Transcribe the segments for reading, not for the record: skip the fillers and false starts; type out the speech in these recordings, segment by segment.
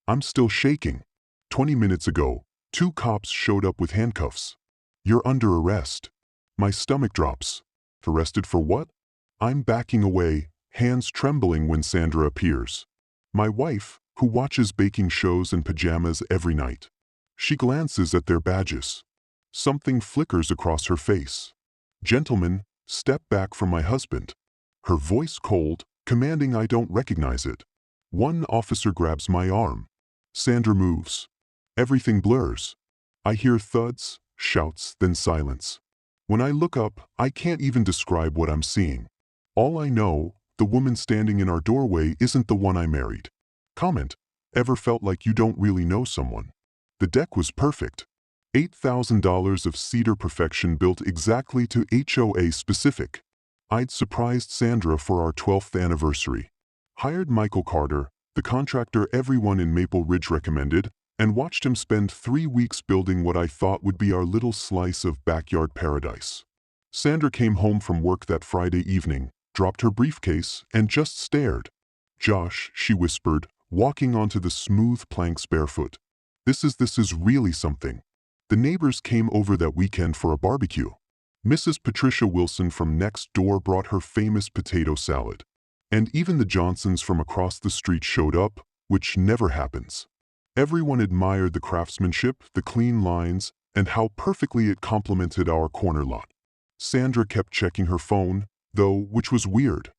I'm still shaking. 20 minutes ago, 2 cops showed up with handcuffs. You're under arrest. My stomach drops. Arrested for what? I'm backing away, hands trembling when Sandra appears. My wife, who watches baking shows in pajamas every night. She glances at their badges. Something flickers across her face. Gentlemen, step back from my husband. Her voice cold, commanding I don't recognize it. One officer grabs my arm. Sandra moves. Everything blurs. I hear thuds, shouts, then silence. When I look up, I can't even describe what I'm seeing. All I know, the woman standing in our doorway isn't the one I married. Comment: ever felt like you don't really know someone? The deck was perfect. $8,000 of cedar perfection built exactly to HOA specific. I'd surprised Sandra for our 12th anniversary. Hired Michael Carter, the contractor everyone in Maple Ridge recommended, and watched him spend 3 weeks building what I thought would be our little slice of backyard paradise. Sandra came home from work that Friday evening, dropped her briefcase, and just stared. "Josh," she whispered, walking onto the smooth planks barefoot. This is really something. The neighbors came over that weekend for a barbecue. Mrs. Patricia Wilson from next door brought her famous potato salad. And even the Johnsons from across the street showed up, which never happens. Everyone admired the craftsmanship, the clean lines, and how perfectly it complemented our corner lot. Sandra kept checking her phone, though, which was weird.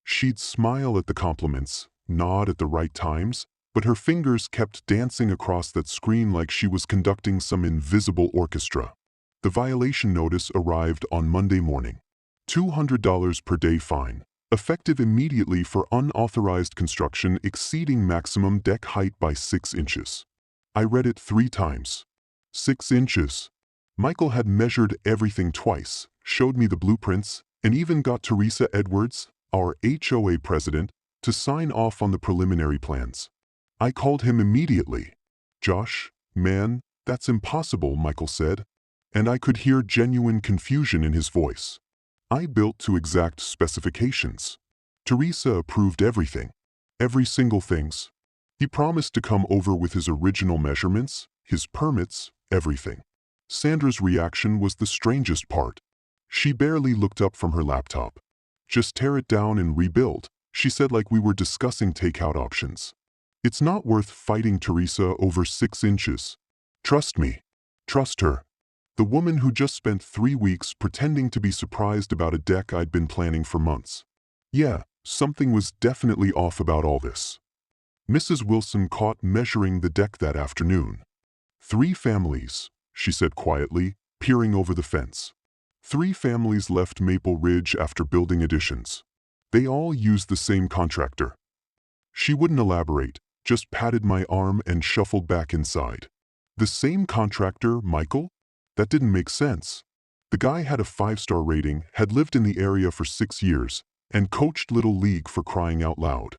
She'd smile at the compliments, nod at the right times, but her fingers kept dancing across that screen like she was conducting some invisible orchestra. The violation notice arrived on Monday morning. $200 per day fine, effective immediately for unauthorized construction exceeding maximum deck height by 6 inches. I read it 3 times. 6 inches. Michael had measured everything twice, showed me the blueprints, and even got Teresa Edwards, our HOA president, to sign off on the preliminary plans. I called him immediately. "Josh, man, that's impossible," Michael said, and I could hear genuine confusion in his voice. I built to exact specifications. Teresa approved everything. Every single things. He promised to come over with his original measurements, his permits, everything. Sandra's reaction was the strangest part. She barely looked up from her laptop. "Just tear it down and rebuild," she said like we were discussing takeout options. "It's not worth fighting Teresa over 6 inches. Trust me." Trust her. The woman who just spent 3 weeks pretending to be surprised about a deck I'd been planning for months. Yeah, something was definitely off about all this. Mrs. Wilson caught measuring the deck that afternoon. 3 families, she said quietly, peering over the fence. 3 families left Maple Ridge after building additions. They all used the same contractor. She wouldn't elaborate, just patted my arm and shuffled back inside. The same contractor, Michael? That didn't make sense. The guy had a 5-star rating, had lived in the area for 6 years, and coached Little League for crying out loud.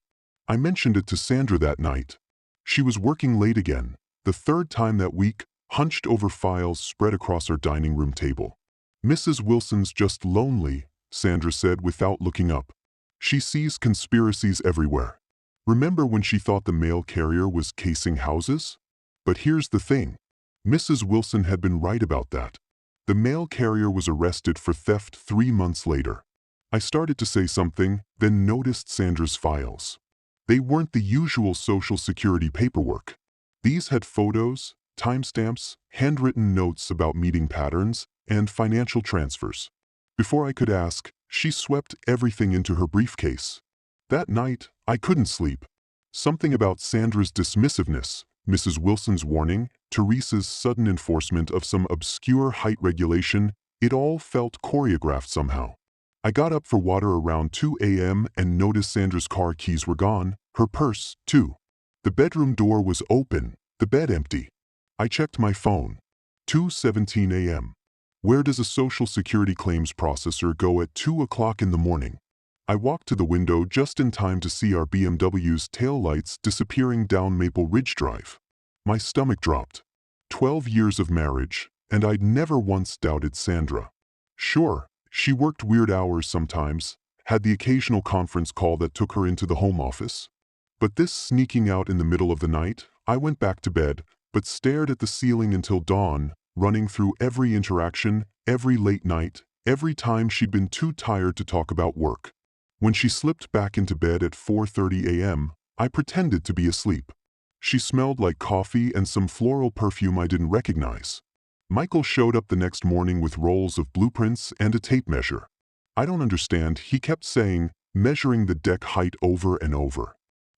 I mentioned it to Sandra that night. She was working late again, the 3rd time that week, hunched over files spread across our dining room table. "Mrs. Wilson's just lonely," Sandra said without looking up. "She sees conspiracies everywhere. Remember when she thought the mail carrier was casing houses? But here's the thing. Mrs. Wilson had been right about that. The mail carrier was arrested for theft 3 months later. I started to say something, then noticed Sandra's files. They weren't the usual Social Security paperwork. These had photos, timestamps, handwritten notes about meeting patterns, and financial transfers. Before I could ask, she swept everything into her briefcase. That night, I couldn't sleep. Something about Sandra's dismissiveness, Mrs. Wilson's warning, Teresa's sudden enforcement of some obscure height regulation, it all felt choreographed somehow. I got up for water around 2 a.m. and noticed Sandra's car keys were gone, her purse, too. The bedroom door was open, the bed empty. I checked my phone. 2:17 a.m. Where does a Social Security claims processor go at 2 o'clock in the morning? I walked to the window just in time to see our BMW's taillights disappearing down Maple Ridge Drive. My stomach dropped. 12 years of marriage, and I'd never once doubted Sandra. Sure, she worked weird hours sometimes, had the occasional conference call that took her into the home office. But this sneaking out in the middle of the night, I went back to bed, but stared at the ceiling until dawn, running through every interaction, every late night, every time she'd been too tired to talk about work. When she slipped back into bed at 4:30 a.m., I pretended to be asleep. She smelled like coffee and some floral perfume I didn't recognize. Michael showed up the next morning with rolls of blueprints and a tape measure. I don't understand, he kept saying, measuring the deck height over and over.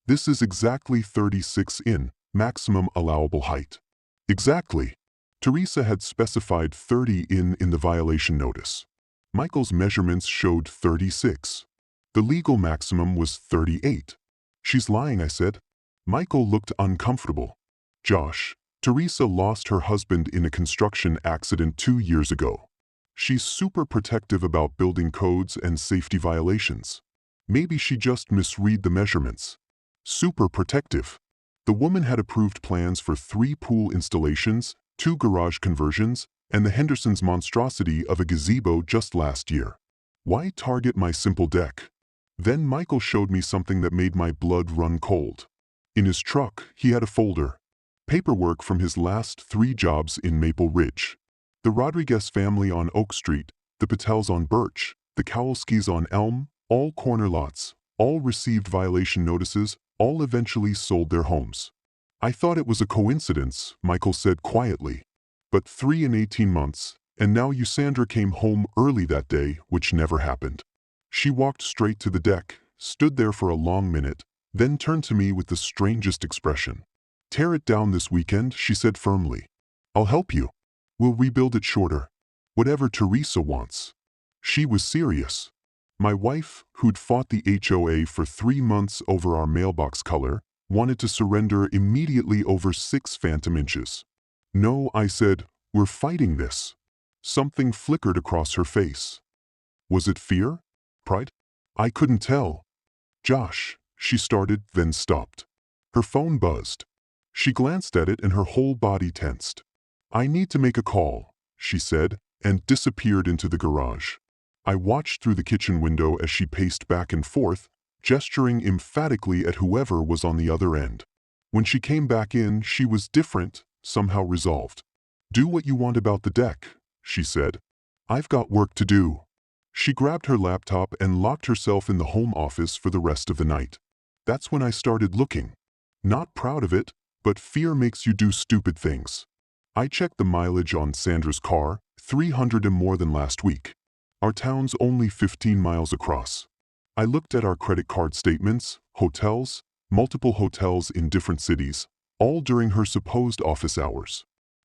This is exactly 36 in, maximum allowable height. Exactly. Teresa had specified 30 in the violation notice. Michael's measurements showed 36. The legal maximum was 38. She's lying, I said. Michael looked uncomfortable. Josh, Teresa lost her husband in a construction accident 2 years ago. She's super protective about building codes and safety violations. Maybe she just misread the measurements. Super protective. The woman had approved plans for 3 pool installations, 2 garage conversions, and the Hendersons' monstrosity of a gazebo just last year. Why target my simple deck? Then Michael showed me something that made my blood run cold. In his truck, he had a folder. Paperwork from his last 3 jobs in Maple Ridge. The Rodriguez family on Oak Street, the Patels on Birch, the Kowalskis on Elm, all corner lots, all received violation notices, all eventually sold their homes. I thought it was a coincidence, Michael said quietly. But 3 and 18 months, and now Sandra came home early that day, which never happened. She walked straight to the deck, stood there for a long minute, then turned to me with the strangest expression. Tear it down this weekend, she said firmly. I'll help you. We'll rebuild it shorter. Whatever Teresa wants. She was serious. My wife, who'd fought the HOA for 3 months over our mailbox color, wanted to surrender immediately over 6 phantom inches. No, I said, we're fighting this. Something flickered across her face. Was it fear? Pride? I couldn't tell. Josh, she started, then stopped. Her phone buzzed. She glanced at it and her whole body tensed. I need to make a call, she said, and disappeared into the garage. I watched through the kitchen window as she paced back and forth, gesturing emphatically at whoever was on the other end. When she came back in, she was different, somehow resolved. Do what you want about the deck, she said. I've got work to do. She grabbed her laptop and locked herself in the home office for the rest of the night. That's when I started looking. Not proud of it, but fear makes you do stupid things. I checked the mileage on Sandra's car, 300 and more than last week. Our town's only 15 miles across. I looked at our credit card statements, hotels, multiple hotels in different cities, all during her supposed office hours.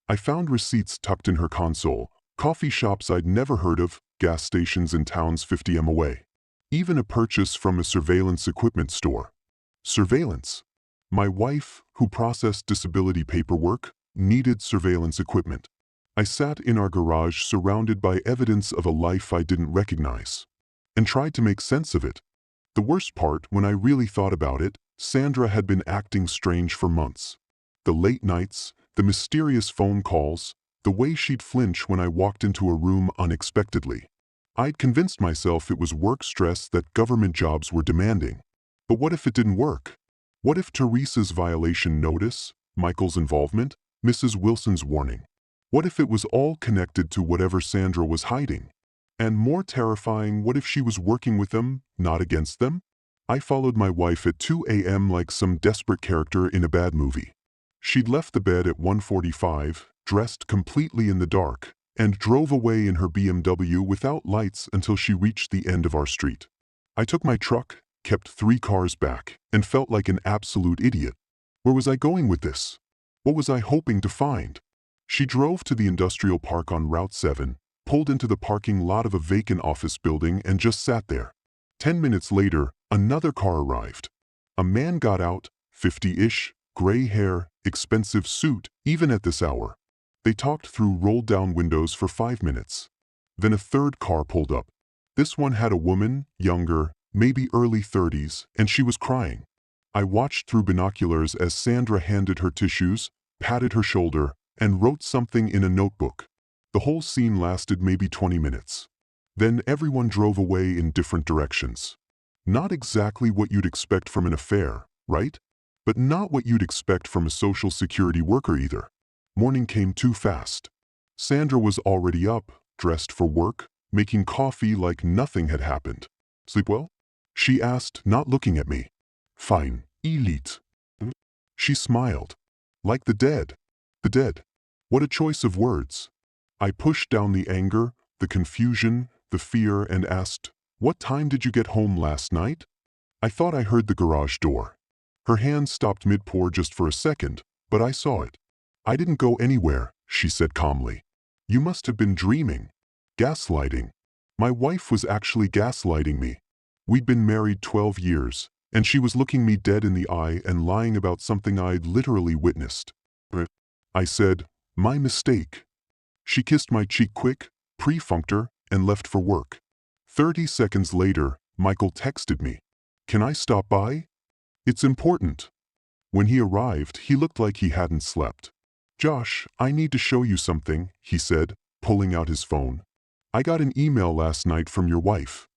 I found receipts tucked in her console, coffee shops I'd never heard of, gas stations in towns 50 m away. Even a purchase from a surveillance equipment store. Surveillance. My wife, who processed disability paperwork, needed surveillance equipment. I sat in our garage surrounded by evidence of a life I didn't recognize, and tried to make sense of it. The worst part, when I really thought about it, Sandra had been acting strange for months. The late nights, the mysterious phone calls, the way she'd flinch when I walked into a room unexpectedly. I'd convinced myself it was work stress that government jobs were demanding. But what if it didn't work? What if Teresa's violation notice, Michael's involvement, Mrs. Wilson's warning? What if it was all connected to whatever Sandra was hiding? And more terrifying, what if she was working with them, not against them? I followed my wife at 2 a.m. like some desperate character in a bad movie. She'd left the bed at 1:45, dressed completely in the dark, and drove away in her BMW without lights until she reached the end of our street. I took my truck, kept 3 cars back, and felt like an absolute idiot. Where was I going with this? What was I hoping to find? She drove to the industrial park on Route 7, pulled into the parking lot of a vacant office building and just sat there. 10 minutes later, another car arrived. A man got out, 50-ish, gray hair, expensive suit, even at this hour. They talked through rolled-down windows for 5 minutes. Then a third car pulled up. This one had a woman, younger, maybe early 30s, and she was crying. I watched through binoculars as Sandra handed her tissues, patted her shoulder, and wrote something in a notebook. The whole scene lasted maybe 20 minutes. Then everyone drove away in different directions. Not exactly what you'd expect from an affair, right? but not what you'd expect from a social security worker either. Morning came too fast. Sandra was already up, dressed for work, making coffee like nothing had happened. Sleep well? She asked, not looking at me. Fine, elite. She smiled. Like the dead. The dead. What a choice of words. I pushed down the anger, the confusion, the fear, and asked, "What time did you get home last night?" I thought I heard the garage door. Her hand stopped mid-pour just for a second, but I saw it. "I didn't go anywhere," she said calmly. "You must have been dreaming." Gaslighting. My wife was actually gaslighting me. We'd been married 12 years, and she was looking me dead in the eye and lying about something I'd literally witnessed. I said, "My mistake." She kissed my cheek quick, pre-funked and left for work. 30 seconds later, Michael texted me. "Can I stop by? It's important." When he arrived, he looked like he hadn't slept. "Josh, I need to show you something," he said, pulling out his phone. "I got an email last night from your wife."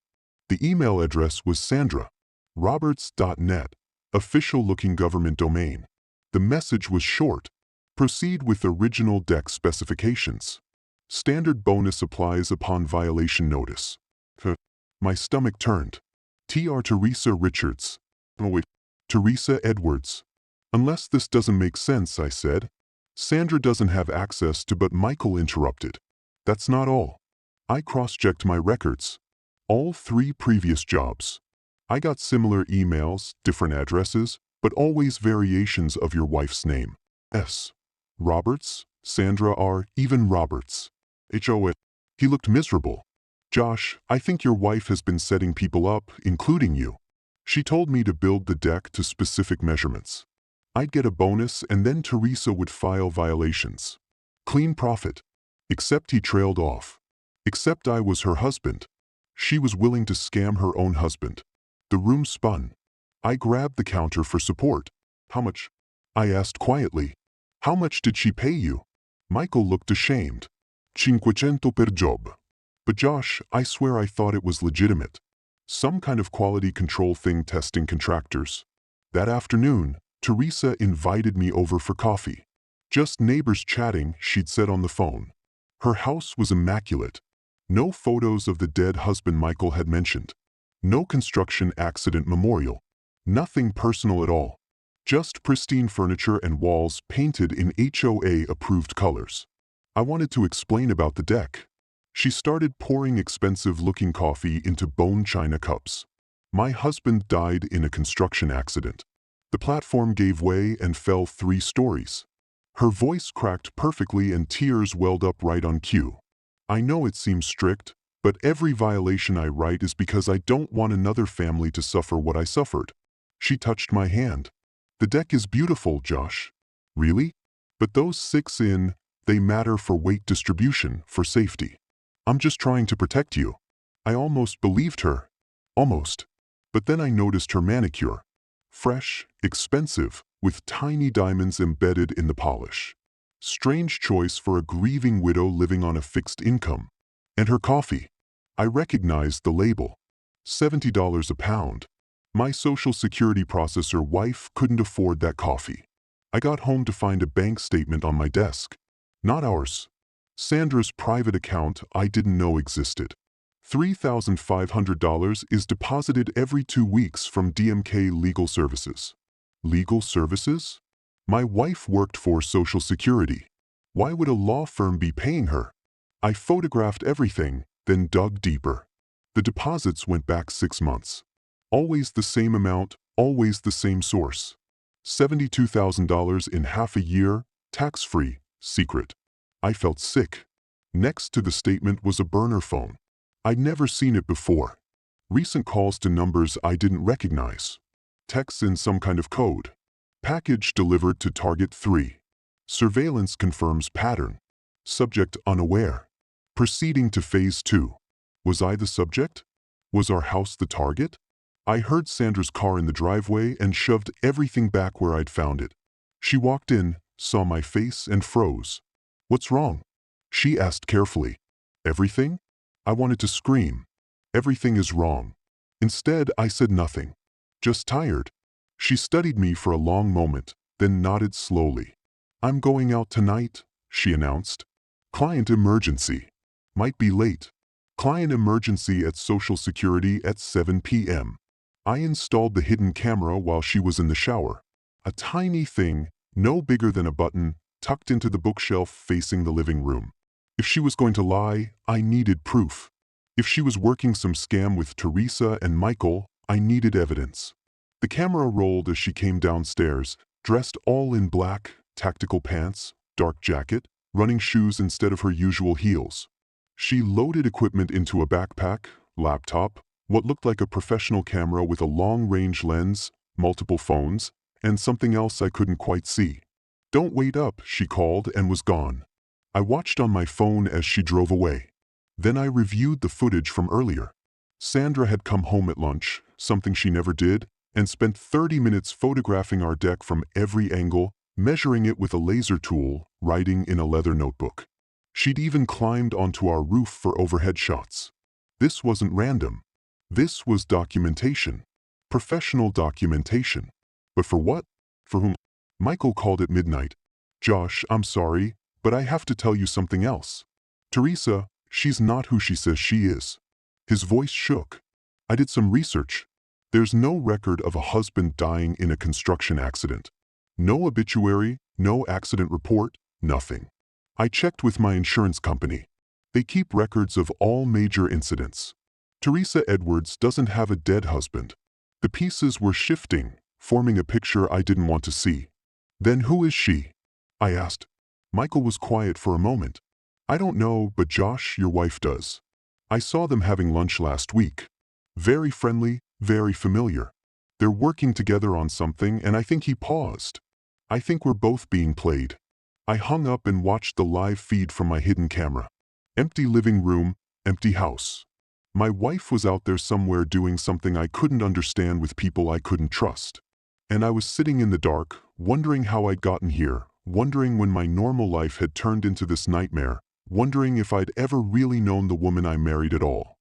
The email address was sandraroberts.net, official-looking government domain. The message was short. Proceed with original deck specifications. Standard bonus applies upon violation notice. My stomach turned. Tr. Teresa Richards. Oh wait, Teresa Edwards. "Unless this doesn't make sense," I said. "Sandra doesn't have access to," but Michael interrupted. "That's not all." I cross-checked my records. All 3 previous jobs. I got similar emails, different addresses, but always variations of your wife's name. S. Roberts, Sandra R., even Roberts. HOA. He looked miserable. "Josh, I think your wife has been setting people up, including you. She told me to build the deck to specific measurements. I'd get a bonus and then Teresa would file violations. Clean profit." Except he trailed off. Except I was her husband. She was willing to scam her own husband. The room spun. I grabbed the counter for support. "How much?" I asked quietly. "How much did she pay you?" Michael looked ashamed. "500 per job." "But Josh, I swear I thought it was legitimate. Some kind of quality control thing testing contractors." That afternoon, Teresa invited me over for coffee. "Just neighbors chatting," she'd said on the phone. Her house was immaculate. No photos of the dead husband Michael had mentioned. No construction accident memorial. Nothing personal at all. Just pristine furniture and walls painted in HOA-approved colors. I wanted to explain about the deck. She started pouring expensive-looking coffee into bone china cups. "My husband died in a construction accident. The platform gave way and fell 3 stories." Her voice cracked perfectly and tears welled up right on cue. "I know it seems strict, but every violation I write is because I don't want another family to suffer what I suffered." She touched my hand. "The deck is beautiful, Josh." "Really? But those 6 they matter for weight distribution, for safety. I'm just trying to protect you." I almost believed her. Almost. But then I noticed her manicure. Fresh, expensive, with tiny diamonds embedded in the polish. Strange choice for a grieving widow living on a fixed income. And her coffee. I recognized the label. $70 a pound. My Social Security processor wife couldn't afford that coffee. I got home to find a bank statement on my desk. Not ours. Sandra's private account I didn't know existed. $3,500 is deposited every 2 weeks from DMK Legal Services. Legal Services? My wife worked for Social Security. Why would a law firm be paying her? I photographed everything, then dug deeper. The deposits went back 6 months. Always the same amount, always the same source. $72,000 in half a year, tax-free, secret. I felt sick. Next to the statement was a burner phone. I'd never seen it before. Recent calls to numbers I didn't recognize. Texts in some kind of code. Package delivered to Target 3. Surveillance confirms pattern. Subject unaware. Proceeding to Phase 2. Was I the subject? Was our house the target? I heard Sandra's car in the driveway and shoved everything back where I'd found it. She walked in, saw my face and froze. "What's wrong?" She asked carefully. "Everything?" I wanted to scream. "Everything is wrong." Instead, I said nothing. "Just tired." She studied me for a long moment, then nodded slowly. "I'm going out tonight," she announced. "Client emergency. Might be late. Client emergency at Social Security at 7 p.m. I installed the hidden camera while she was in the shower. A tiny thing, no bigger than a button, tucked into the bookshelf facing the living room. If she was going to lie, I needed proof. If she was working some scam with Teresa and Michael, I needed evidence. The camera rolled as she came downstairs, dressed all in black, tactical pants, dark jacket, running shoes instead of her usual heels. She loaded equipment into a backpack, laptop, what looked like a professional camera with a long-range lens, multiple phones, and something else I couldn't quite see. "Don't wait up," she called and was gone. I watched on my phone as she drove away. Then I reviewed the footage from earlier. Sandra had come home at lunch, something she never did, and spent 30 minutes photographing our deck from every angle, measuring it with a laser tool, writing in a leather notebook. She'd even climbed onto our roof for overhead shots. This wasn't random. This was documentation. Professional documentation. But for what? For whom? Michael called at midnight. "Josh, I'm sorry, but I have to tell you something else. Teresa, she's not who she says she is." His voice shook. "I did some research. There's no record of a husband dying in a construction accident. No obituary, no accident report, nothing. I checked with my insurance company. They keep records of all major incidents. Teresa Edwards doesn't have a dead husband. The pieces were shifting, forming a picture I didn't want to see." "Then who is she?" I asked. Michael was quiet for a moment. "I don't know, but Josh, your wife, does. I saw them having lunch last week. Very friendly, very familiar. They're working together on something, and I think he paused. I think we're both being played." I hung up and watched the live feed from my hidden camera. Empty living room, empty house. My wife was out there somewhere doing something I couldn't understand with people I couldn't trust. And I was sitting in the dark, wondering how I'd gotten here, wondering when my normal life had turned into this nightmare, wondering if I'd ever really known the woman I married at all.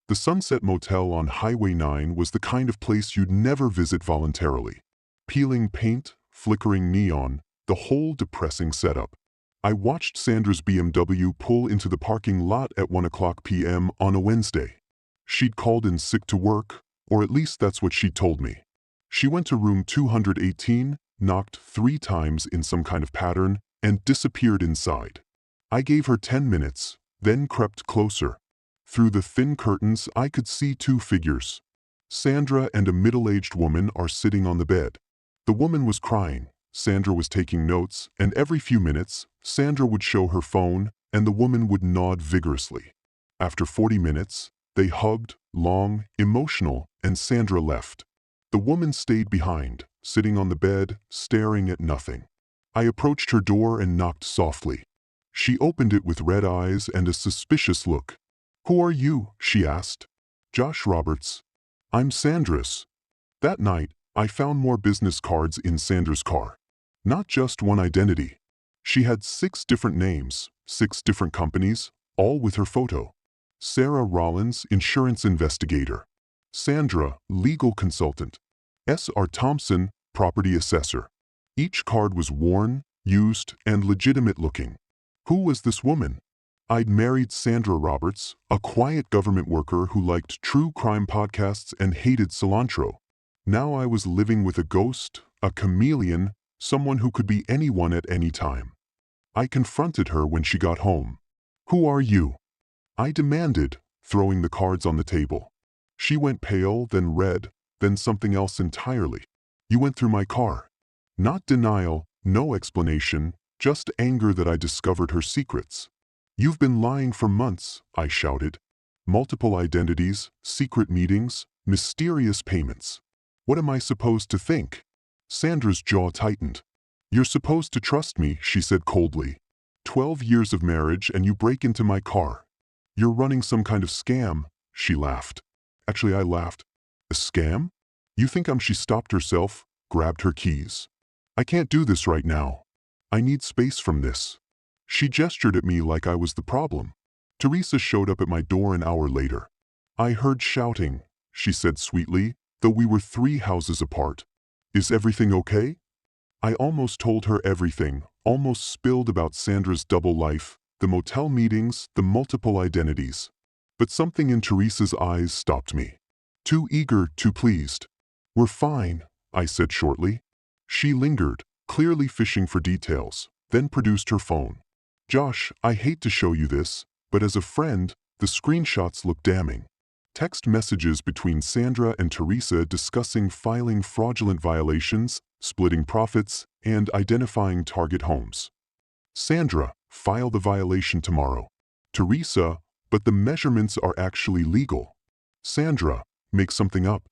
The Sunset Motel on Highway 9 was the kind of place you'd never visit voluntarily. Peeling paint, flickering neon, the whole depressing setup. I watched Sandra's BMW pull into the parking lot at 1:00 p.m. on a Wednesday. She'd called in sick to work, or at least that's what she told me. She went to room 218, knocked 3 times in some kind of pattern, and disappeared inside. I gave her 10 minutes, then crept closer. Through the thin curtains, I could see 2 figures. Sandra and a middle-aged woman are sitting on the bed. The woman was crying, Sandra was taking notes, and every few minutes, Sandra would show her phone, and the woman would nod vigorously. After 40 minutes, they hugged, long, emotional, and Sandra left. The woman stayed behind, sitting on the bed, staring at nothing. I approached her door and knocked softly. She opened it with red eyes and a suspicious look. "Who are you?" she asked. "Josh Roberts." "I'm Sandra's." That night, I found more business cards in Sandra's car. Not just one identity. She had 6 different names, 6 different companies, all with her photo. Sarah Rollins, insurance investigator. Sandra, legal consultant. S.R. Thompson, property assessor. Each card was worn, used, and legitimate looking. Who was this woman? I'd married Sandra Roberts, a quiet government worker who liked true crime podcasts and hated cilantro. Now I was living with a ghost, a chameleon, someone who could be anyone at any time. I confronted her when she got home. "Who are you?" I demanded, throwing the cards on the table. She went pale, then red, then something else entirely. "You went through my car." Not denial, no explanation, just anger that I discovered her secrets. "You've been lying for months," I shouted. Multiple identities, secret meetings, mysterious payments. What am I supposed to think? Sandra's jaw tightened. "You're supposed to trust me," she said coldly. 12 years of marriage and you break into my car. "You're running some kind of scam," she laughed. Actually, I laughed. "A scam? You think She stopped herself, grabbed her keys. "I can't do this right now. I need space from this." She gestured at me like I was the problem. Teresa showed up at my door an hour later. "I heard shouting," she said sweetly, though we were 3 houses apart. Is everything okay? I almost told her everything, almost spilled about Sandra's double life, the motel meetings, the multiple identities. But something in Teresa's eyes stopped me. Too eager, too pleased. We're fine, I said shortly. She lingered, clearly fishing for details, then produced her phone. Josh, I hate to show you this, but as a friend, the screenshots look damning. Text messages between Sandra and Teresa discussing filing fraudulent violations, splitting profits, and identifying target homes. Sandra, file the violation tomorrow. Teresa, but the measurements are actually legal. Sandra, make something up.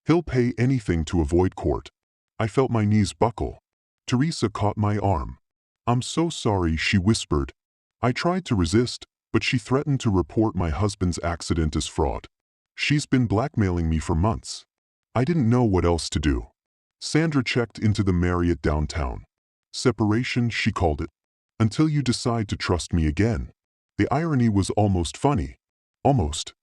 He'll pay anything to avoid court. I felt my knees buckle. Teresa caught my arm. I'm so sorry, she whispered. I tried to resist, but she threatened to report my husband's accident as fraud. She's been blackmailing me for months. I didn't know what else to do. Sandra checked into the Marriott downtown. Separation, she called it. Until you decide to trust me again. The irony was almost funny. Almost.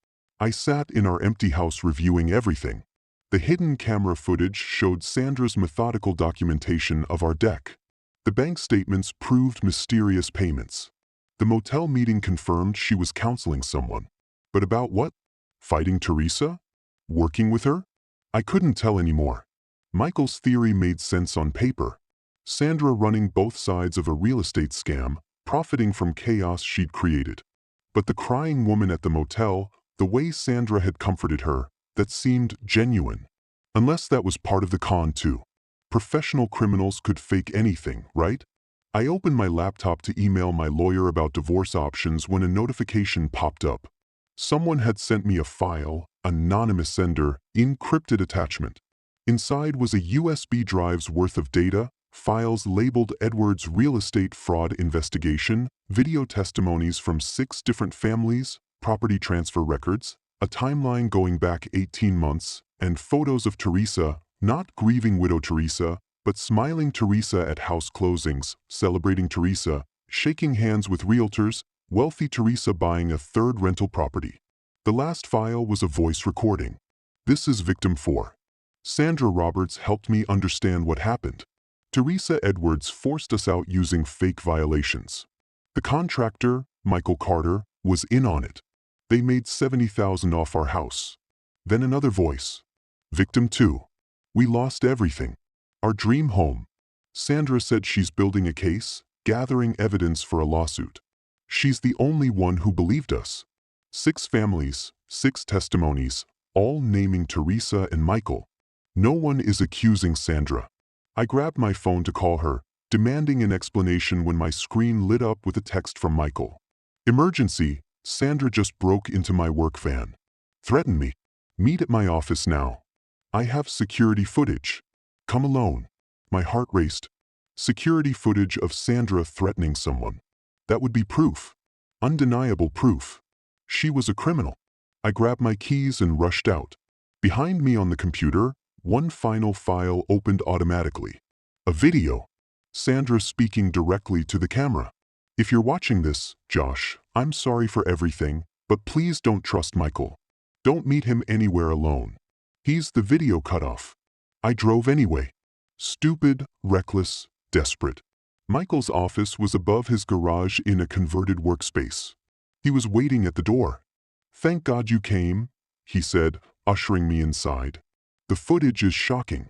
I sat in our empty house reviewing everything. The hidden camera footage showed Sandra's methodical documentation of our deck. The bank statements proved mysterious payments. The motel meeting confirmed she was counseling someone. But about what? Fighting Teresa? Working with her? I couldn't tell anymore. Michael's theory made sense on paper. Sandra running both sides of a real estate scam, profiting from chaos she'd created. But the crying woman at the motel, the way Sandra had comforted her, that seemed genuine. Unless that was part of the con too. Professional criminals could fake anything, right? I opened my laptop to email my lawyer about divorce options when a notification popped up. Someone had sent me a file, anonymous sender, encrypted attachment. Inside was a USB drive's worth of data, files labeled Edward's real estate fraud investigation, video testimonies from 6 different families, property transfer records, a timeline going back 18 months, and photos of Teresa, not grieving widow Teresa, but smiling Teresa at house closings, celebrating Teresa, shaking hands with realtors, wealthy Teresa buying a 3rd rental property. The last file was a voice recording. This is victim 4. Sandra Roberts helped me understand what happened. Teresa Edwards forced us out using fake violations. The contractor, Michael Carter, was in on it. They made $70,000 off our house. Then another voice. Victim 2. We lost everything. Our dream home. Sandra said she's building a case, gathering evidence for a lawsuit. She's the only one who believed us. 6 families, 6 testimonies, all naming Teresa and Michael. No one is accusing Sandra. I grabbed my phone to call her, demanding an explanation when my screen lit up with a text from Michael. Emergency, Sandra just broke into my work van. Threaten me. Meet at my office now. I have security footage. Come alone. My heart raced. Security footage of Sandra threatening someone. That would be proof. Undeniable proof. She was a criminal. I grabbed my keys and rushed out. Behind me on the computer, one final file opened automatically. A video. Sandra speaking directly to the camera. If you're watching this, Josh, I'm sorry for everything, but please don't trust Michael. Don't meet him anywhere alone. He's the video cutoff. I drove anyway. Stupid, reckless, desperate. Michael's office was above his garage in a converted workspace. He was waiting at the door. Thank God you came, he said, ushering me inside. The footage is shocking.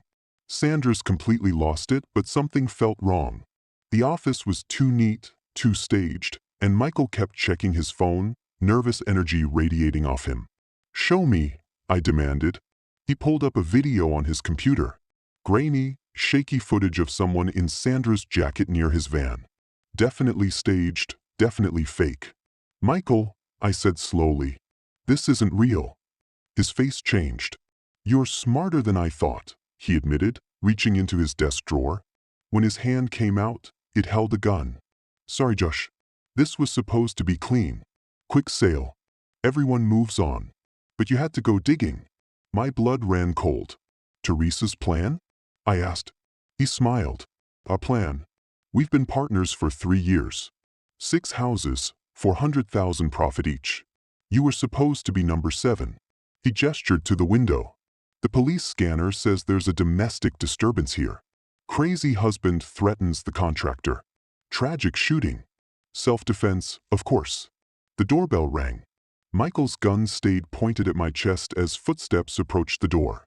Sandra's completely lost it, but something felt wrong. The office was too neat, too staged, and Michael kept checking his phone, nervous energy radiating off him. Show me, I demanded. He pulled up a video on his computer. Grainy, shaky footage of someone in Sandra's jacket near his van. Definitely staged, definitely fake. Michael, I said slowly, this isn't real. His face changed. You're smarter than I thought, he admitted, reaching into his desk drawer. When his hand came out, it held a gun. Sorry, Josh. This was supposed to be clean. Quick sale. Everyone moves on. But you had to go digging. My blood ran cold. Teresa's plan? I asked. He smiled. Our plan. We've been partners for 3 years. 6 houses, 400,000 profit each. You were supposed to be number 7. He gestured to the window. The police scanner says there's a domestic disturbance here. Crazy husband threatens the contractor. Tragic shooting. Self-defense, of course. The doorbell rang. Michael's gun stayed pointed at my chest as footsteps approached the door.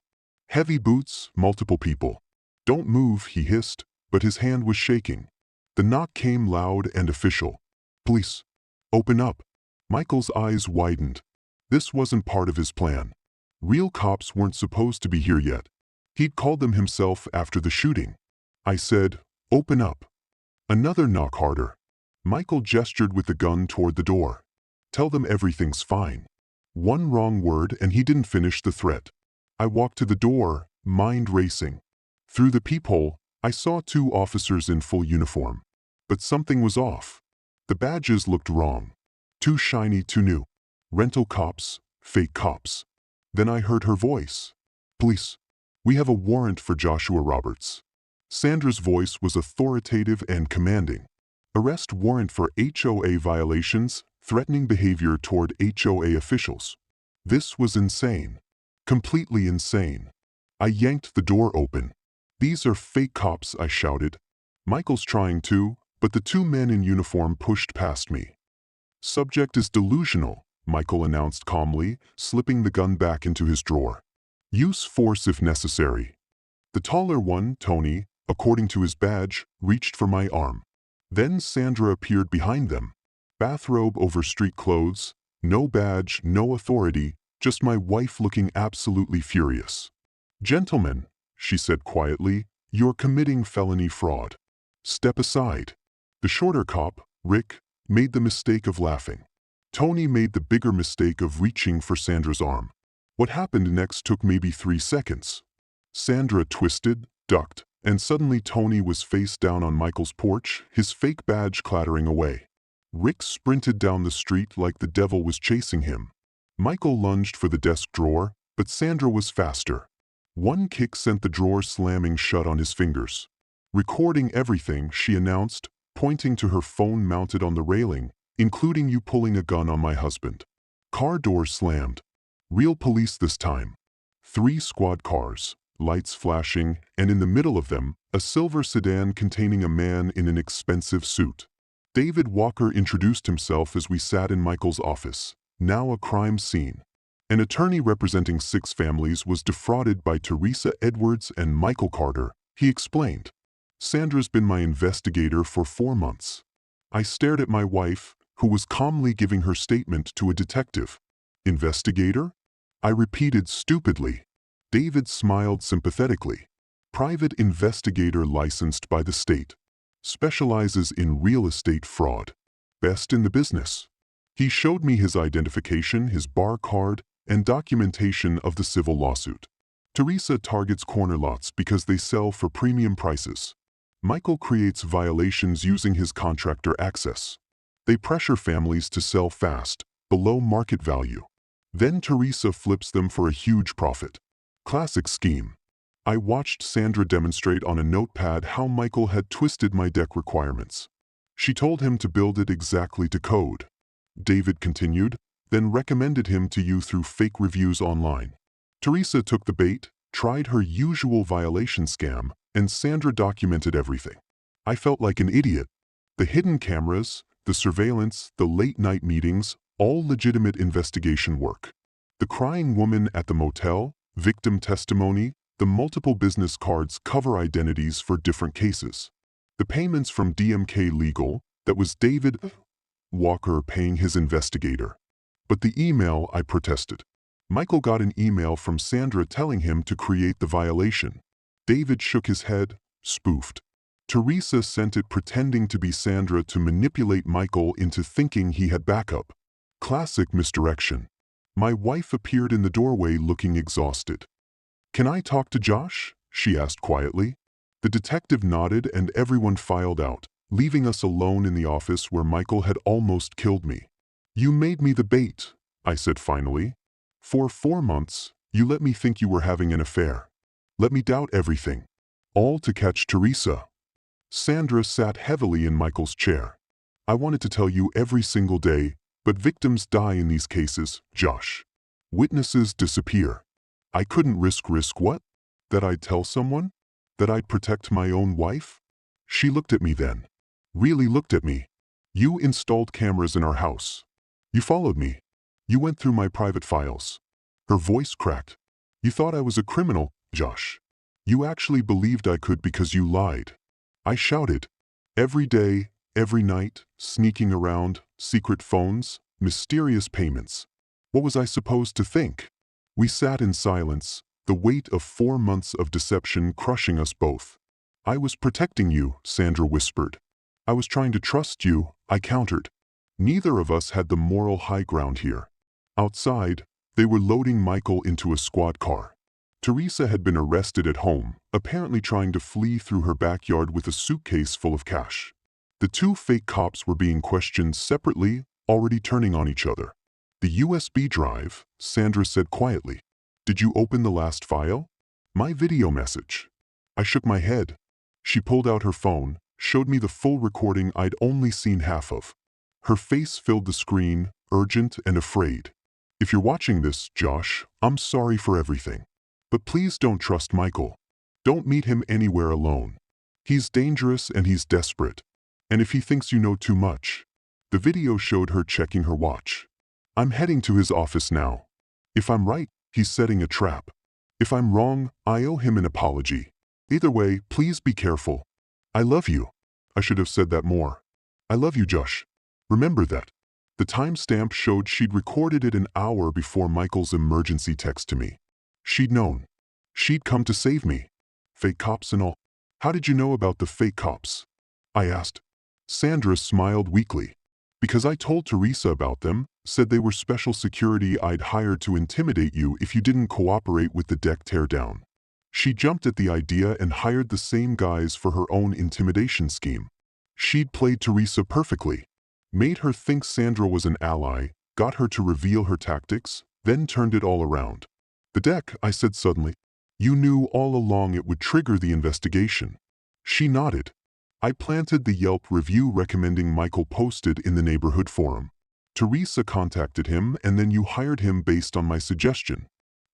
Heavy boots, multiple people. "Don't move," he hissed, but his hand was shaking. The knock came loud and official. "Police. Open up." Michael's eyes widened. This wasn't part of his plan. Real cops weren't supposed to be here yet. He'd called them himself after the shooting. I said, "Open up." Another knock harder. Michael gestured with the gun toward the door. "Tell them everything's fine." One wrong word and he didn't finish the threat. I walked to the door, mind racing. Through the peephole, I saw two officers in full uniform. But something was off. The badges looked wrong. Too shiny, too new. Rental cops, fake cops. Then I heard her voice. "Police. We have a warrant for Joshua Roberts." Sandra's voice was authoritative and commanding. "Arrest warrant for HOA violations, threatening behavior toward HOA officials." This was insane. Completely insane. I yanked the door open. "These are fake cops," I shouted. "Michael's trying to," but the two men in uniform pushed past me. "Subject is delusional," Michael announced calmly, slipping the gun back into his drawer. "Use force if necessary." The taller one, Tony, according to his badge, reached for my arm. Then Sandra appeared behind them. Bathrobe over street clothes, no badge, no authority, just my wife looking absolutely furious. "Gentlemen," she said quietly, "you're committing felony fraud. Step aside." The shorter cop, Rick, made the mistake of laughing. Tony made the bigger mistake of reaching for Sandra's arm. What happened next took maybe 3 seconds. Sandra twisted, ducked, and suddenly Tony was face down on Michael's porch, his fake badge clattering away. Rick sprinted down the street like the devil was chasing him. Michael lunged for the desk drawer, but Sandra was faster. One kick sent the drawer slamming shut on his fingers. "Recording everything," she announced, pointing to her phone mounted on the railing, "including you pulling a gun on my husband." Car door slammed. Real police this time. 3 squad cars, lights flashing, and in the middle of them, a silver sedan containing a man in an expensive suit. David Walker introduced himself as we sat in Michael's office, now a crime scene. An attorney representing 6 families was defrauded by Teresa Edwards and Michael Carter, he explained. "Sandra's been my investigator for 4 months." I stared at my wife, who was calmly giving her statement to a detective. "Investigator?" I repeated stupidly. David smiled sympathetically. "Private investigator licensed by the state. Specializes in real estate fraud. Best in the business." He showed me his identification, his bar card, and documentation of the civil lawsuit. "Teresa targets corner lots because they sell for premium prices. Michael creates violations using his contractor access. They pressure families to sell fast, below market value. Then Teresa flips them for a huge profit. Classic scheme." I watched Sandra demonstrate on a notepad how Michael had twisted my deck requirements. She told him to build it exactly to code. David continued, then recommended him to you through fake reviews online. Teresa took the bait, tried her usual violation scam, and Sandra documented everything. I felt like an idiot. The hidden cameras, the surveillance, the late-night meetings, all legitimate investigation work. The crying woman at the motel, victim testimony, the multiple business cards cover identities for different cases. The payments from DMK Legal, that was David Walker paying his investigator. But the email, I protested. Michael got an email from Sandra telling him to create the violation. David shook his head, spoofed. Teresa sent it pretending to be Sandra to manipulate Michael into thinking he had backup. Classic misdirection. My wife appeared in the doorway looking exhausted. "Can I talk to Josh?" she asked quietly. The detective nodded and everyone filed out, leaving us alone in the office where Michael had almost killed me. "You made me the bait," I said finally. "For 4 months, you let me think you were having an affair. Let me doubt everything. All to catch Teresa." Sandra sat heavily in Michael's chair. "I wanted to tell you every single day, but victims die in these cases, Josh. Witnesses disappear. I couldn't risk what? That I'd tell someone? That I'd protect my own wife? She looked at me then. Really looked at me. You installed cameras in our house. You followed me. You went through my private files. Her voice cracked. You thought I was a criminal, Josh. You actually believed I could because you lied. I shouted. Every day, every night, sneaking around, secret phones, mysterious payments. What was I supposed to think? We sat in silence, the weight of 4 months of deception crushing us both. I was protecting you, Sandra whispered. I was trying to trust you, I countered. Neither of us had the moral high ground here. Outside, they were loading Michael into a squad car. Teresa had been arrested at home, apparently trying to flee through her backyard with a suitcase full of cash. The two fake cops were being questioned separately, already turning on each other. The USB drive, Sandra said quietly. Did you open the last file? My video message. I shook my head. She pulled out her phone, showed me the full recording I'd only seen half of. Her face filled the screen, urgent and afraid. If you're watching this, Josh, I'm sorry for everything. But please don't trust Michael. Don't meet him anywhere alone. He's dangerous and he's desperate. And if he thinks you know too much. The video showed her checking her watch. I'm heading to his office now. If I'm right, he's setting a trap. If I'm wrong, I owe him an apology. Either way, please be careful. I love you. I should have said that more. I love you, Josh. Remember that. The timestamp showed she'd recorded it an hour before Michael's emergency text to me. She'd known. She'd come to save me. Fake cops and all. How did you know about the fake cops? I asked. Sandra smiled weakly. Because I told Teresa about them, said they were special security I'd hired to intimidate you if you didn't cooperate with the deck teardown. She jumped at the idea and hired the same guys for her own intimidation scheme. She'd played Teresa perfectly. Made her think Sandra was an ally, got her to reveal her tactics, then turned it all around. The deck, I said suddenly. You knew all along it would trigger the investigation. She nodded. I planted the Yelp review recommending Michael posted in the neighborhood forum. Teresa contacted him and then you hired him based on my suggestion.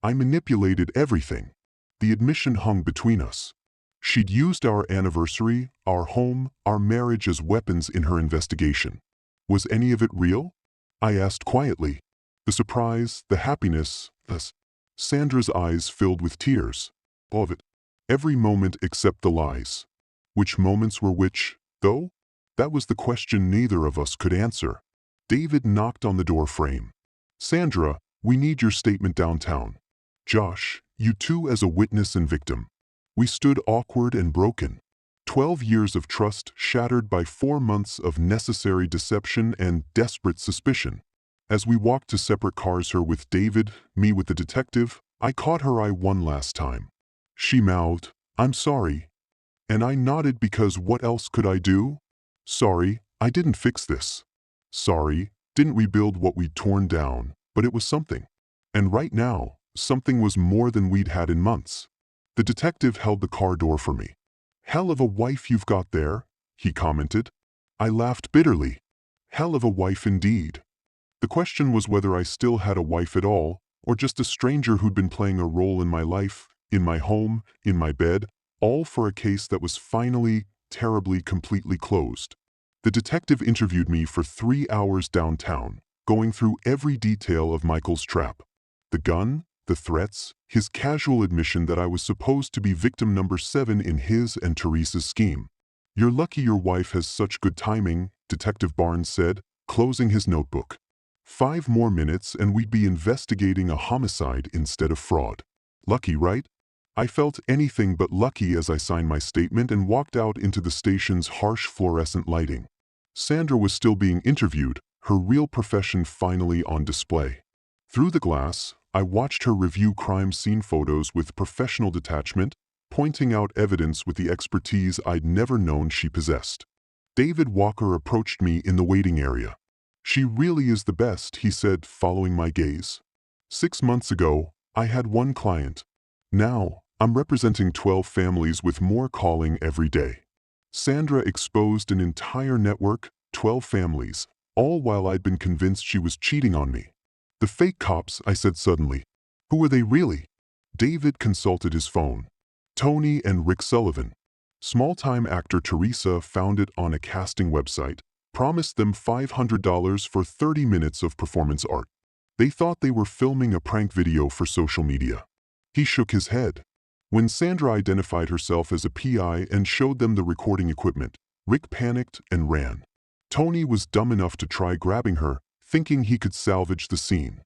I manipulated everything. The admission hung between us. She'd used our anniversary, our home, our marriage as weapons in her investigation. Was any of it real? I asked quietly. The surprise, the happiness, Sandra's eyes filled with tears. All of it. Every moment except the lies. Which moments were which, though? That was the question neither of us could answer. David knocked on the door frame. Sandra, we need your statement downtown. Josh, you too as a witness and victim. We stood awkward and broken. 12 years of trust shattered by 4 months of necessary deception and desperate suspicion. As we walked to separate cars, her with David, me with the detective, I caught her eye one last time. She mouthed, I'm sorry. And I nodded because what else could I do? Sorry, I didn't fix this. Sorry, didn't rebuild what we'd torn down, but it was something. And right now, something was more than we'd had in months. The detective held the car door for me. Hell of a wife you've got there, he commented. I laughed bitterly. Hell of a wife indeed. The question was whether I still had a wife at all, or just a stranger who'd been playing a role in my life, in my home, in my bed, all for a case that was finally, terribly, completely closed. The detective interviewed me for 3 hours downtown, going through every detail of Michael's trap. The gun, the threats, his casual admission that I was supposed to be victim number 7 in his and Teresa's scheme. You're lucky your wife has such good timing, Detective Barnes said, closing his notebook. 5 more minutes and we'd be investigating a homicide instead of fraud. Lucky, right? I felt anything but lucky as I signed my statement and walked out into the station's harsh fluorescent lighting. Sandra was still being interviewed, her real profession finally on display. Through the glass, I watched her review crime scene photos with professional detachment, pointing out evidence with the expertise I'd never known she possessed. David Walker approached me in the waiting area. She really is the best, he said, following my gaze. 6 months ago, I had 1 client. Now, I'm representing 12 families with more calling every day. Sandra exposed an entire network, 12 families, all while I'd been convinced she was cheating on me. The fake cops, I said suddenly. Who were they really? David consulted his phone. Tony and Rick Sullivan. Small-time actor Teresa found it on a casting website, promised them $500 for 30 minutes of performance art. They thought they were filming a prank video for social media. He shook his head. When Sandra identified herself as a PI and showed them the recording equipment, Rick panicked and ran. Tony was dumb enough to try grabbing her, thinking he could salvage the scene.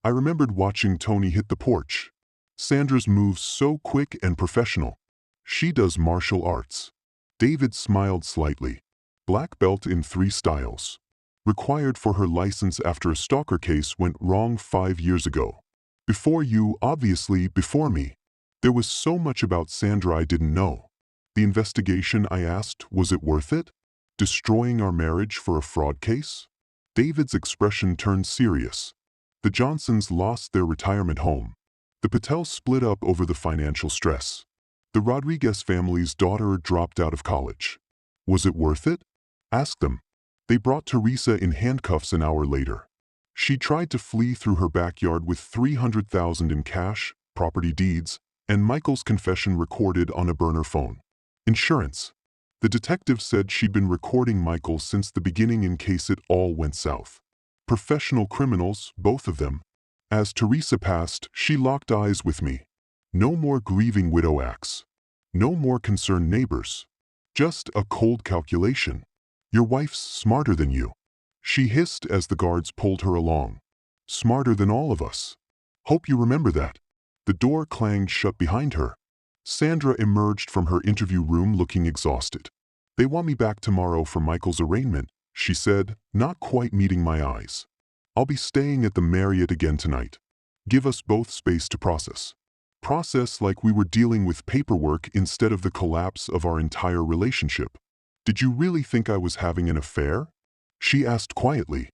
I remembered watching Tony hit the porch. Sandra's moves so quick and professional. She does martial arts. David smiled slightly. Black belt in 3 styles. Required for her license after a stalker case went wrong 5 years ago. Before you, obviously before me. There was so much about Sandra I didn't know. The investigation, I asked, was it worth it? Destroying our marriage for a fraud case? David's expression turned serious. The Johnsons lost their retirement home. The Patels split up over the financial stress. The Rodriguez family's daughter dropped out of college. Was it worth it? Ask them. They brought Teresa in handcuffs an hour later. She tried to flee through her backyard with $300,000 in cash, property deeds, and Michael's confession recorded on a burner phone. Insurance. The detective said she'd been recording Michael since the beginning in case it all went south. Professional criminals, both of them. As Teresa passed, she locked eyes with me. No more grieving widow acts. No more concerned neighbors. Just a cold calculation. Your wife's smarter than you. She hissed as the guards pulled her along. Smarter than all of us. Hope you remember that. The door clanged shut behind her. Sandra emerged from her interview room looking exhausted. They want me back tomorrow for Michael's arraignment, she said, not quite meeting my eyes. I'll be staying at the Marriott again tonight. Give us both space to process. Process like we were dealing with paperwork instead of the collapse of our entire relationship. Did you really think I was having an affair? She asked quietly.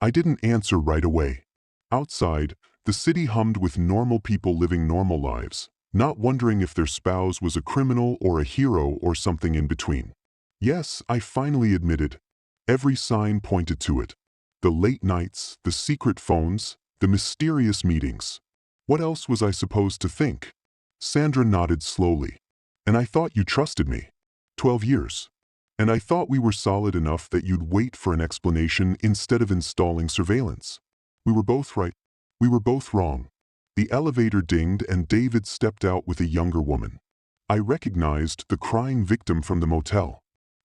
I didn't answer right away. Outside, the city hummed with normal people living normal lives, not wondering if their spouse was a criminal or a hero or something in between. Yes, I finally admitted. Every sign pointed to it. The late nights, the secret phones, the mysterious meetings. What else was I supposed to think? Sandra nodded slowly. And I thought you trusted me. 12 years. And I thought we were solid enough that you'd wait for an explanation instead of installing surveillance. We were both right. We were both wrong. The elevator dinged and David stepped out with a younger woman. I recognized the crying victim from the motel.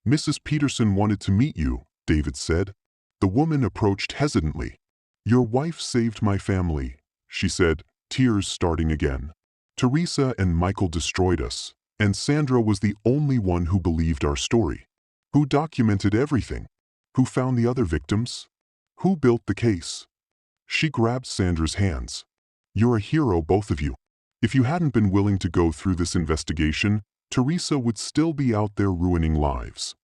Mrs. Peterson wanted to meet you, David said. The woman approached hesitantly. Your wife saved my family, she said, tears starting again. Teresa and Michael destroyed us, and Sandra was the only one who believed our story. Who documented everything? Who found the other victims? Who built the case? She grabbed Sandra's hands. You're a hero, both of you. If you hadn't been willing to go through this investigation, Teresa would still be out there ruining lives.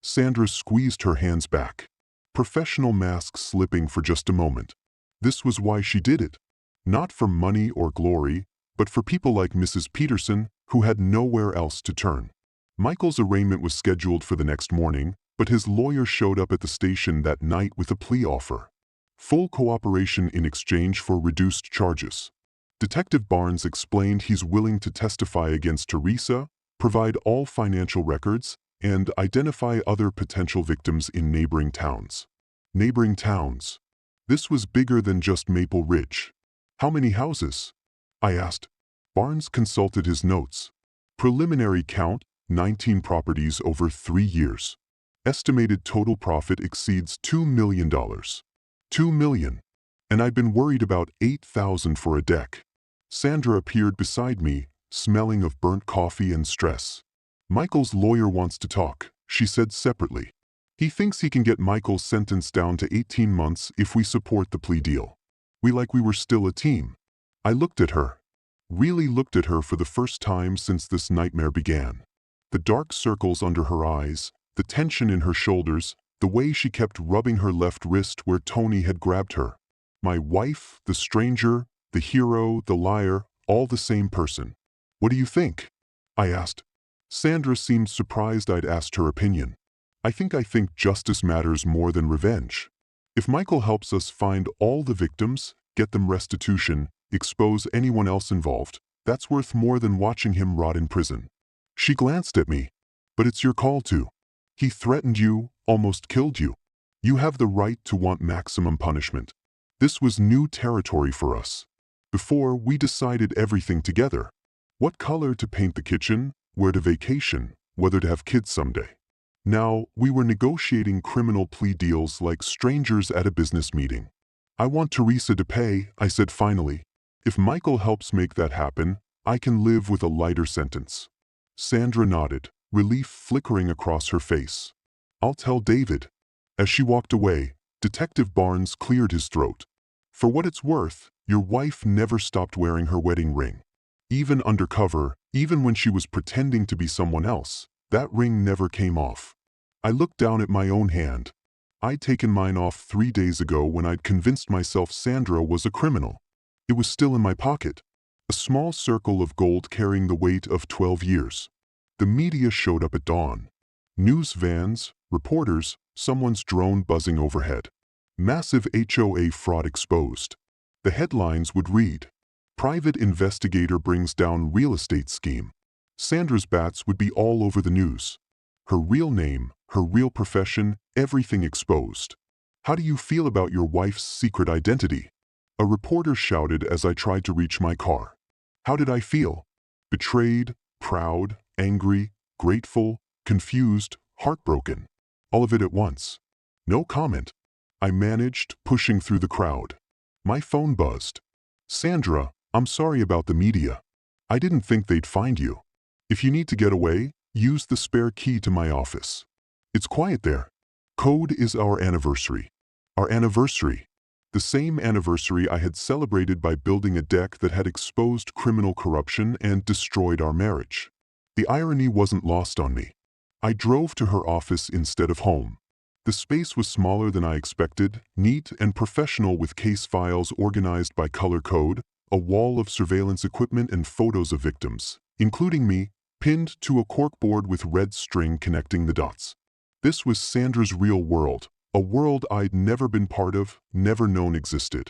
Sandra squeezed her hands back. Professional mask slipping for just a moment. This was why she did it. Not for money or glory, but for people like Mrs. Peterson, who had nowhere else to turn. Michael's arraignment was scheduled for the next morning, but his lawyer showed up at the station that night with a plea offer. Full cooperation in exchange for reduced charges. Detective Barnes explained he's willing to testify against Teresa, provide all financial records, and identify other potential victims in neighboring towns. Neighboring towns. This was bigger than just Maple Ridge. How many houses? I asked. Barnes consulted his notes. Preliminary count, 19 properties over 3 years. Estimated total profit exceeds $2 million. $2 million. And I'd been worried about $8,000 for a deck. Sandra appeared beside me, smelling of burnt coffee and stress. Michael's lawyer wants to talk, she said separately. He thinks he can get Michael's sentence down to 18 months if we support the plea deal. We were still a team. I looked at her. Really looked at her for the first time since this nightmare began. The dark circles under her eyes, the tension in her shoulders, the way she kept rubbing her left wrist where Tony had grabbed her. My wife, the stranger, the hero, the liar, all the same person. What do you think? I asked. Sandra seemed surprised I'd asked her opinion. I think justice matters more than revenge. If Michael helps us find all the victims, get them restitution, expose anyone else involved, That's worth more than watching him rot in prison. She glanced at me. But it's your call to. He threatened you, almost killed you. You have the right to want maximum punishment. This was new territory for us. Before, we decided everything together. What color to paint the kitchen, where to vacation, whether to have kids someday. Now, we were negotiating criminal plea deals like strangers at a business meeting. I want Teresa to pay, I said finally. If Michael helps make that happen, I can live with a lighter sentence. Sandra nodded, relief flickering across her face. I'll tell David. As she walked away, Detective Barnes cleared his throat. For what it's worth, your wife never stopped wearing her wedding ring. Even undercover, even when she was pretending to be someone else, that ring never came off. I looked down at my own hand. I'd taken mine off 3 days ago when I'd convinced myself Sandra was a criminal. It was still in my pocket. A small circle of gold carrying the weight of 12 years. The media showed up at dawn. News vans, reporters, someone's drone buzzing overhead. Massive HOA fraud exposed. The headlines would read, Private investigator brings down real estate scheme. Sandra's bats would be all over the news. Her real name, her real profession, everything exposed. How do you feel about your wife's secret identity? A reporter shouted as I tried to reach my car. How did I feel? Betrayed, proud, angry, grateful, confused, heartbroken. All of it at once. No comment. I managed, pushing through the crowd. My phone buzzed. Sandra, I'm sorry about the media. I didn't think they'd find you. If you need to get away, use the spare key to my office. It's quiet there. Code is our anniversary. Our anniversary. The same anniversary I had celebrated by building a deck that had exposed criminal corruption and destroyed our marriage. The irony wasn't lost on me. I drove to her office instead of home. The space was smaller than I expected, neat and professional with case files organized by color code, a wall of surveillance equipment and photos of victims, including me, pinned to a corkboard with red string connecting the dots. This was Sandra's real world, a world I'd never been part of, never known existed.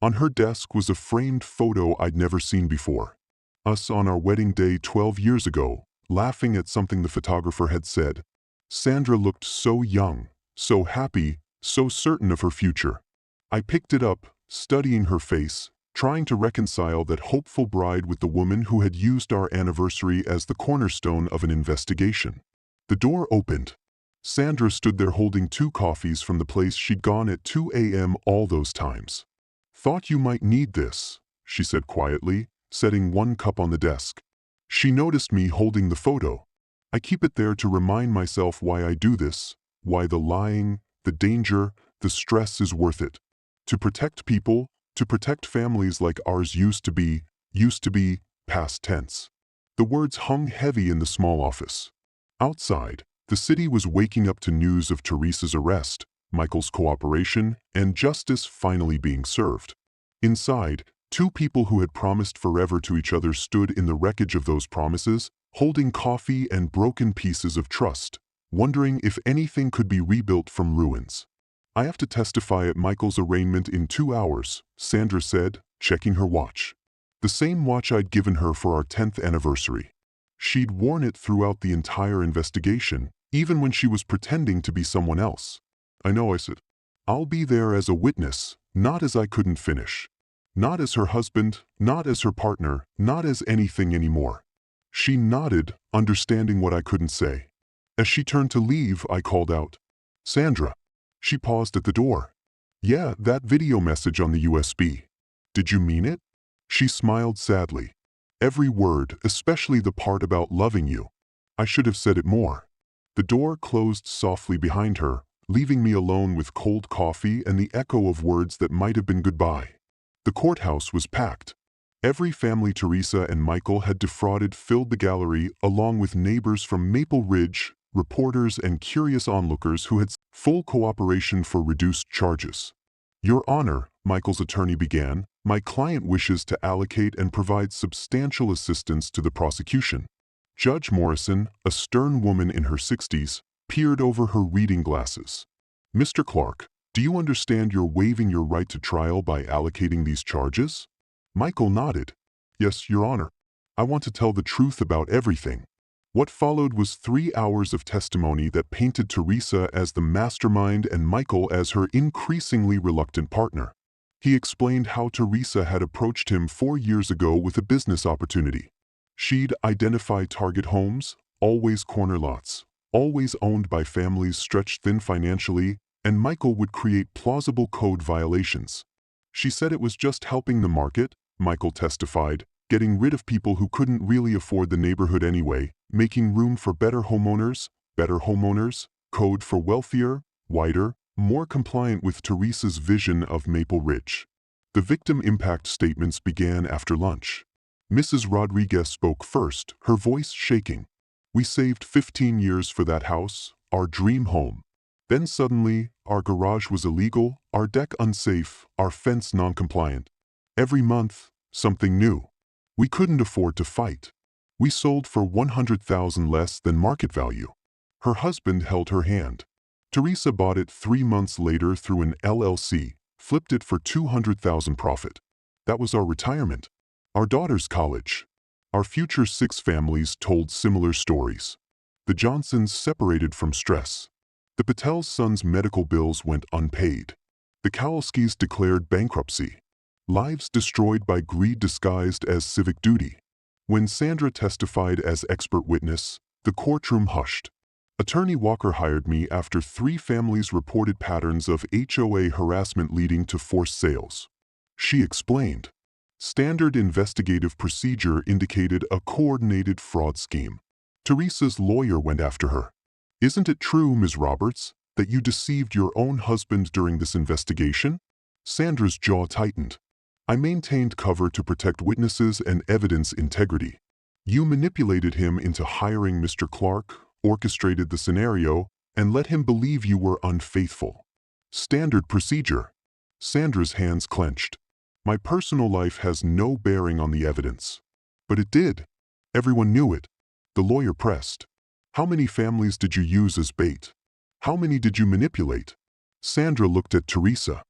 On her desk was a framed photo I'd never seen before. Us on our wedding day 12 years ago, laughing at something the photographer had said. Sandra looked so young, so happy, so certain of her future. I picked it up, studying her face, trying to reconcile that hopeful bride with the woman who had used our anniversary as the cornerstone of an investigation. The door opened. Sandra stood there holding 2 coffees from the place she'd gone at 2 a.m. all those times. Thought you might need this, she said quietly, setting 1 cup on the desk. She noticed me holding the photo. I keep it there to remind myself why I do this, why the lying, the danger, the stress is worth it. To protect people, to protect families like ours used to be, past tense. The words hung heavy in the small office. Outside, the city was waking up to news of Teresa's arrest, Michael's cooperation, and justice finally being served. Inside, 2 people who had promised forever to each other stood in the wreckage of those promises, holding coffee and broken pieces of trust, wondering if anything could be rebuilt from ruins. I have to testify at Michael's arraignment in 2 hours, Sandra said, checking her watch. The same watch I'd given her for our 10th anniversary. She'd worn it throughout the entire investigation, even when she was pretending to be someone else. I know, I said. I'll be there as a witness, not as I couldn't finish. Not as her husband, not as her partner, not as anything anymore. She nodded, understanding what I couldn't say. As she turned to leave, I called out, Sandra. She paused at the door. Yeah, that video message on the USB. Did you mean it? She smiled sadly. Every word, especially the part about loving you. I should have said it more. The door closed softly behind her, leaving me alone with cold coffee and the echo of words that might have been goodbye. The courthouse was packed. Every family Teresa and Michael had defrauded filled the gallery, along with neighbors from Maple Ridge, reporters and curious onlookers who had full cooperation for reduced charges. Your Honor, Michael's attorney began, my client wishes to allocate and provide substantial assistance to the prosecution. Judge Morrison, a stern woman in her 60s, peered over her reading glasses. Mr. Clark, do you understand you're waiving your right to trial by allocating these charges? Michael nodded. Yes, Your Honor. I want to tell the truth about everything." What followed was 3 hours of testimony that painted Teresa as the mastermind and Michael as her increasingly reluctant partner. He explained how Teresa had approached him 4 years ago with a business opportunity. She'd identify target homes, always corner lots, always owned by families stretched thin financially, and Michael would create plausible code violations. She said it was just helping the market, Michael testified, getting rid of people who couldn't really afford the neighborhood anyway, making room for better homeowners, code for wealthier, wider, more compliant with Teresa's vision of Maple Ridge. The victim impact statements began after lunch. Mrs. Rodriguez spoke first, her voice shaking. "We saved 15 years for that house, our dream home. Then suddenly, our garage was illegal, our deck unsafe, our fence non-compliant. Every month, something new. We couldn't afford to fight. We sold for $100,000 less than market value." Her husband held her hand. "Teresa bought it 3 months later through an LLC, flipped it for $200,000 profit. That was our retirement. Our daughter's college." Our future 6 families told similar stories. The Johnsons separated from stress. The Patel's sons' medical bills went unpaid. The Kowalskis declared bankruptcy. Lives destroyed by greed disguised as civic duty. When Sandra testified as expert witness, the courtroom hushed. Attorney Walker hired me after 3 families reported patterns of HOA harassment leading to forced sales. She explained. Standard investigative procedure indicated a coordinated fraud scheme. Teresa's lawyer went after her. "Isn't it true, Ms. Roberts, that you deceived your own husband during this investigation?" Sandra's jaw tightened. "I maintained cover to protect witnesses and evidence integrity. You manipulated him into hiring Mr. Clark, orchestrated the scenario, and let him believe you were unfaithful." Standard procedure. Sandra's hands clenched. "My personal life has no bearing on the evidence." "But it did. Everyone knew it." The lawyer pressed. "How many families did you use as bait? How many did you manipulate?" Sandra looked at Teresa.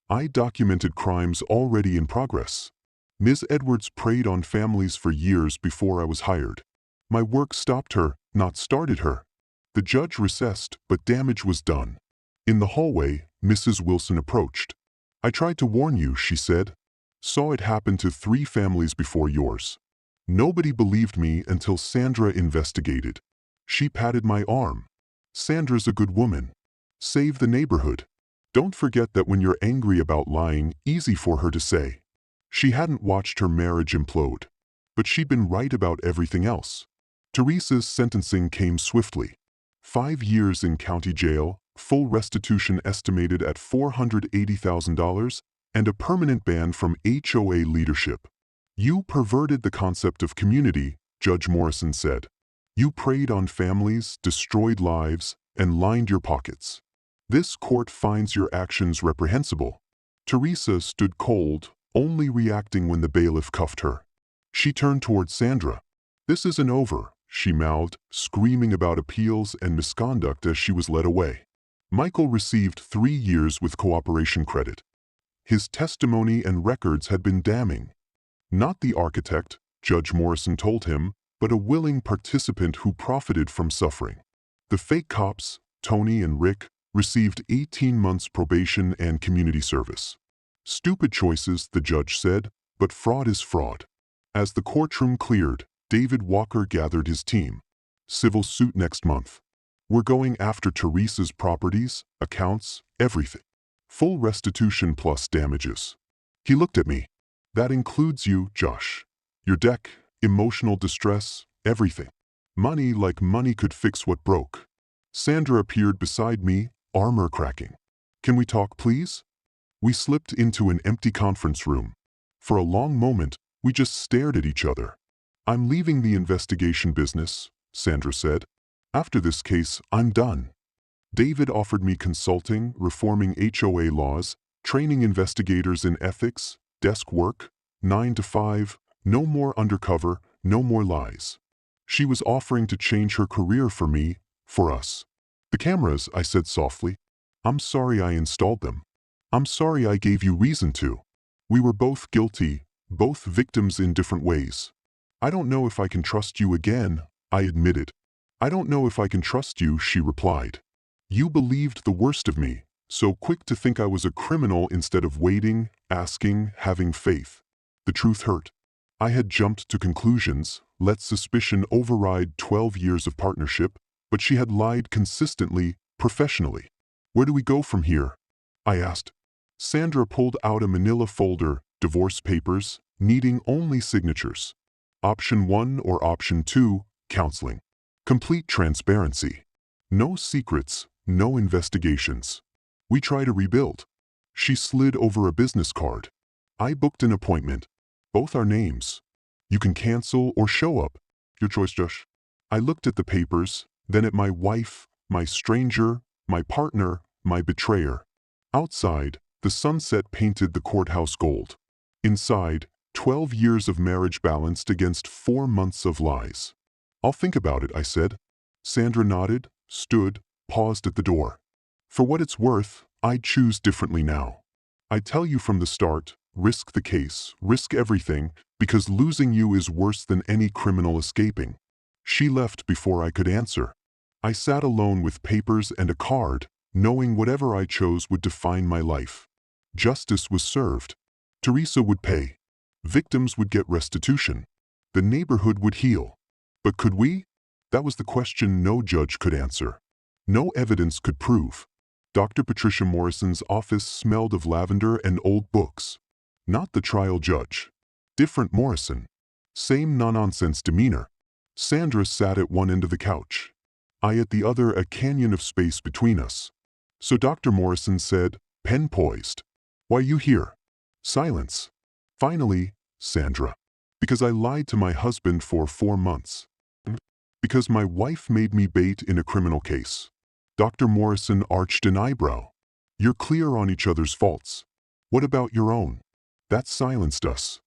"I documented crimes already in progress. Ms. Edwards preyed on families for years before I was hired. My work stopped her, not started her." The judge recessed, but damage was done. In the hallway, Mrs. Wilson approached. "I tried to warn you," she said. "Saw it happen to 3 families before yours. Nobody believed me until Sandra investigated. She patted my arm. Sandra's a good woman. Save the neighborhood. Don't forget that when you're angry about lying, easy for her to say." She hadn't watched her marriage implode. But she'd been right about everything else. Teresa's sentencing came swiftly. 5 years in county jail, full restitution estimated at $480,000, and a permanent ban from HOA leadership. "You perverted the concept of community," Judge Morrison said. "You preyed on families, destroyed lives, and lined your pockets. This court finds your actions reprehensible." Teresa stood cold, only reacting when the bailiff cuffed her. She turned toward Sandra. "This isn't over," she mouthed, screaming about appeals and misconduct as she was led away. Michael received 3 years with cooperation credit. His testimony and records had been damning. Not the architect, Judge Morrison told him, but a willing participant who profited from suffering. The fake cops, Tony and Rick, received 18 months probation and community service. "Stupid choices," the judge said, "but fraud is fraud." As the courtroom cleared, David Walker gathered his team. "Civil suit next month. We're going after Teresa's properties, accounts, everything. Full restitution plus damages." He looked at me. "That includes you, Josh. Your deck, emotional distress, everything. Money like money could fix what broke." Sandra appeared beside me, armor cracking. "Can we talk, please?" We slipped into an empty conference room. For a long moment, we just stared at each other. "I'm leaving the investigation business," Sandra said. "After this case, I'm done." David offered me consulting, reforming HOA laws, training investigators in ethics, desk work, 9 to 5, no more undercover, no more lies. She was offering to change her career for me, for us. "The cameras," I said softly. "I'm sorry I installed them. I'm sorry I gave you reason to. We were both guilty, both victims in different ways." I don't know if I can trust you again, I admitted. I don't know if I can trust you, she replied. You believed the worst of me, so quick to think I was a criminal instead of waiting, asking, having faith. The truth hurt. I had jumped to conclusions, let suspicion override 12 years of partnership, but she had lied consistently, professionally. Where do we go from here? I asked. Sandra pulled out a manila folder, divorce papers, needing only signatures. Option 1 or Option 2, counseling. Complete transparency. No secrets, no investigations. We try to rebuild. She slid over a business card. I booked an appointment. Both our names. You can cancel or show up. Your choice, Josh. I looked at the papers, then at my wife, my stranger, my partner, my betrayer. Outside, the sunset painted the courthouse gold. Inside, 12 years of marriage balanced against 4 months of lies. I'll think about it, I said. Sandra nodded, stood, paused at the door. For what it's worth, I'd choose differently now. I tell you from the start, risk the case, risk everything, because losing you is worse than any criminal escaping. She left before I could answer. I sat alone with papers and a card, knowing whatever I chose would define my life. Justice was served. Teresa would pay. Victims would get restitution. The neighborhood would heal. But could we? That was the question no judge could answer. No evidence could prove. Dr. Patricia Morrison's office smelled of lavender and old books. Not the trial judge. Different Morrison. Same no-nonsense demeanor. Sandra sat at one end of the couch. I at the other, a canyon of space between us. So Dr. Morrison said, pen poised. Why you here? Silence. Finally, Sandra. Because I lied to my husband for 4 months. Because my wife made me bait in a criminal case. Dr. Morrison arched an eyebrow. You're clear on each other's faults. What about your own? That silenced us.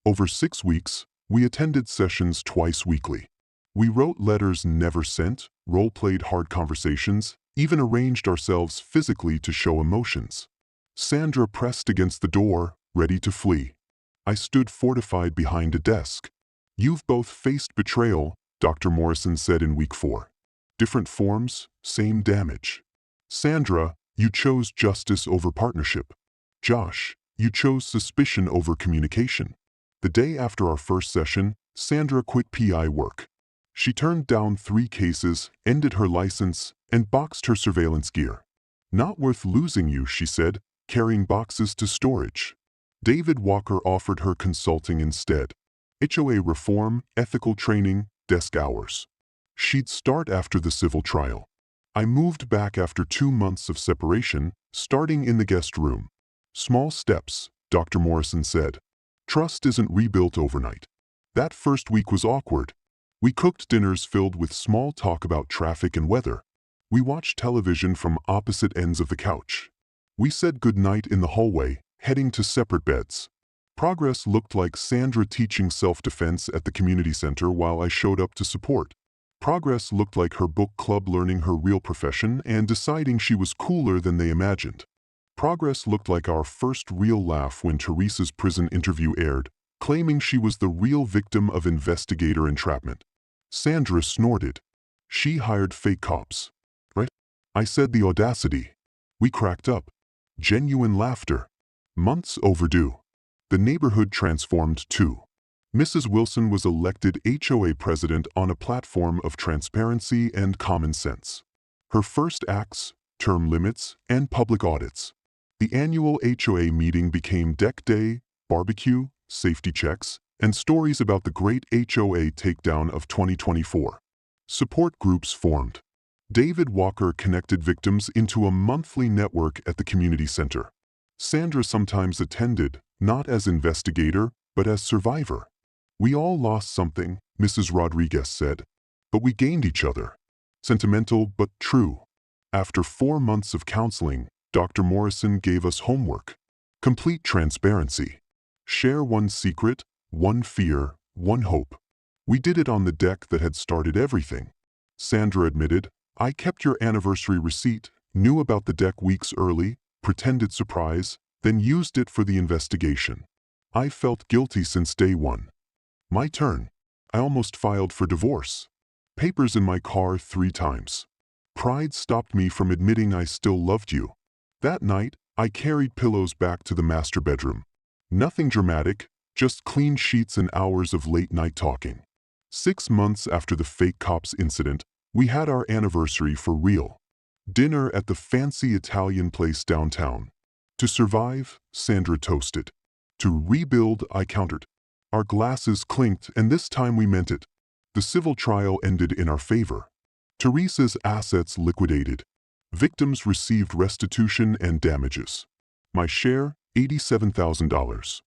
Over 6 weeks, we attended sessions twice weekly. We wrote letters never sent, role-played hard conversations, even arranged ourselves physically to show emotions. Sandra pressed against the door, ready to flee. I stood fortified behind a desk. You've both faced betrayal, Dr. Morrison said in week 4. Different forms, same damage. Sandra, you chose justice over partnership. Josh, you chose suspicion over communication. The day after our first session, Sandra quit PI work. She turned down 3 cases, ended her license, and boxed her surveillance gear. Not worth losing you, she said, carrying boxes to storage. David Walker offered her consulting instead. HOA reform, ethical training, desk hours. She'd start after the civil trial. I moved back after 2 months of separation, starting in the guest room. Small steps, Dr. Morrison said. Trust isn't rebuilt overnight. That first week was awkward. We cooked dinners filled with small talk about traffic and weather. We watched television from opposite ends of the couch. We said goodnight in the hallway, heading to separate beds. Progress looked like Sandra teaching self-defense at the community center while I showed up to support. Progress looked like her book club learning her real profession and deciding she was cooler than they imagined. Progress looked like our first real laugh when Teresa's prison interview aired, claiming she was the real victim of investigator entrapment. Sandra snorted. She hired fake cops. Right? I said the audacity. We cracked up. Genuine laughter. Months overdue. The neighborhood transformed too. Mrs. Wilson was elected HOA president on a platform of transparency and common sense. Her first acts, term limits, and public audits. The annual HOA meeting became deck day, barbecue, safety checks, and stories about the great HOA takedown of 2024. Support groups formed. David Walker connected victims into a monthly network at the community center. Sandra sometimes attended, not as investigator, but as survivor. We all lost something, Mrs. Rodriguez said, but we gained each other. Sentimental but true. After 4 months of counseling, Dr. Morrison gave us homework. Complete transparency. Share one secret, one fear, one hope. We did it on the deck that had started everything. Sandra admitted, I kept your anniversary receipt, knew about the deck weeks early, pretended surprise, then used it for the investigation. I felt guilty since day one. My turn. I almost filed for divorce. Papers in my car 3 times. Pride stopped me from admitting I still loved you. That night, I carried pillows back to the master bedroom. Nothing dramatic, just clean sheets and hours of late-night talking. 6 months after the fake cops incident, we had our anniversary for real. Dinner at the fancy Italian place downtown. To survive, Sandra toasted. To rebuild, I countered. Our glasses clinked, and this time we meant it. The civil trial ended in our favor. Teresa's assets liquidated. Victims received restitution and damages. My share, $87,000.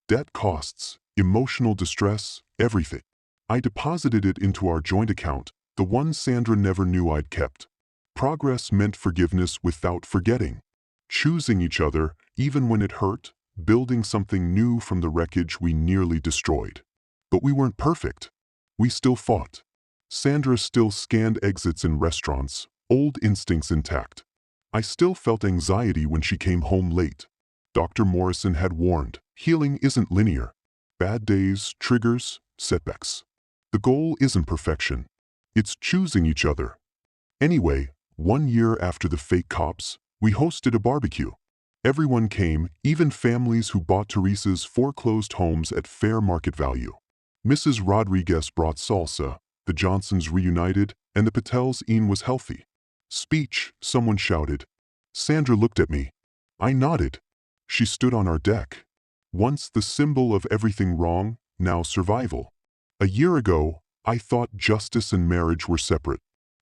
Debt costs, emotional distress, everything. I deposited it into our joint account, the one Sandra never knew I'd kept. Progress meant forgiveness without forgetting. Choosing each other, even when it hurt, building something new from the wreckage we nearly destroyed. But we weren't perfect. We still fought. Sandra still scanned exits in restaurants, old instincts intact. I still felt anxiety when she came home late. Dr. Morrison had warned, healing isn't linear. Bad days, triggers, setbacks. The goal isn't perfection. It's choosing each other. Anyway, 1 year after the fake cops, we hosted a barbecue. Everyone came, even families who bought Teresa's foreclosed homes at fair market value. Mrs. Rodriguez brought salsa, the Johnsons reunited, and the Patels' ean was healthy. Speech, someone shouted. Sandra looked at me. I nodded. She stood on our deck. Once the symbol of everything wrong, now survival. A year ago, I thought justice and marriage were separate.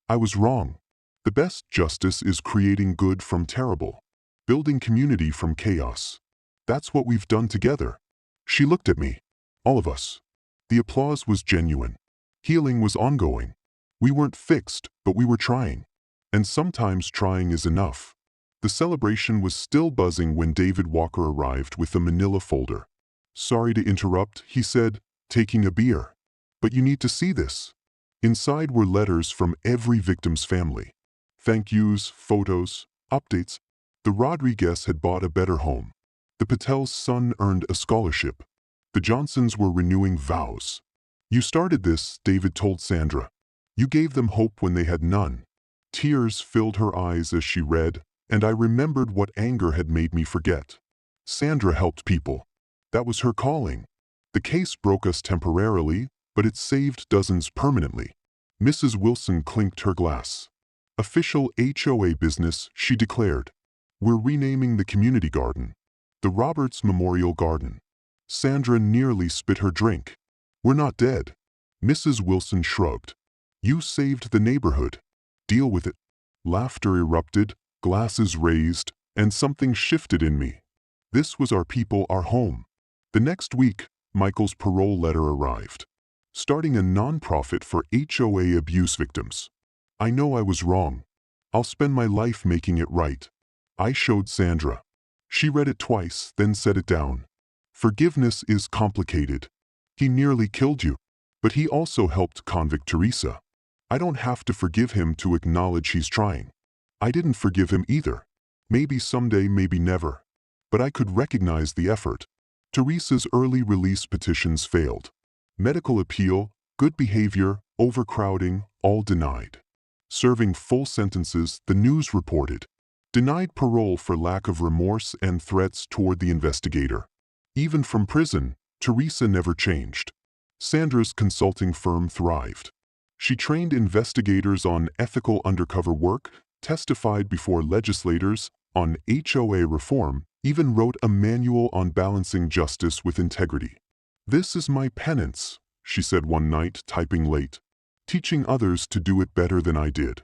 I was wrong. The best justice is creating good from terrible. Building community from chaos. That's what we've done together. She looked at me. All of us. The applause was genuine. Healing was ongoing. We weren't fixed, but we were trying. And sometimes trying is enough. The celebration was still buzzing when David Walker arrived with a manila folder. Sorry to interrupt, he said, taking a beer. But you need to see this. Inside were letters from every victim's family. Thank yous, photos, updates. The Rodriguez had bought a better home. The Patel's son earned a scholarship. The Johnsons were renewing vows. You started this, David told Sandra. You gave them hope when they had none. Tears filled her eyes as she read, and I remembered what anger had made me forget. Sandra helped people. That was her calling. The case broke us temporarily, but it saved dozens permanently. Mrs. Wilson clinked her glass. Official HOA business, she declared. We're renaming the community garden. The Roberts Memorial Garden. Sandra nearly spit her drink. We're not dead. Mrs. Wilson shrugged. You saved the neighborhood. Deal with it. Laughter erupted, glasses raised, and something shifted in me. This was our people, our home. The next week, Michael's parole letter arrived. Starting a nonprofit for HOA abuse victims. I know I was wrong. I'll spend my life making it right. I showed Sandra. She read it twice, then set it down. Forgiveness is complicated. He nearly killed you, but he also helped convict Teresa. I don't have to forgive him to acknowledge he's trying. I didn't forgive him either. Maybe someday, maybe never. But I could recognize the effort. Teresa's early release petitions failed. Medical appeal, good behavior, overcrowding, all denied. Serving full sentences, the news reported. Denied parole for lack of remorse and threats toward the investigator. Even from prison, Teresa never changed. Sandra's consulting firm thrived. She trained investigators on ethical undercover work, testified before legislators on HOA reform, even wrote a manual on balancing justice with integrity. This is my penance, she said one night, typing late. Teaching others to do it better than I did.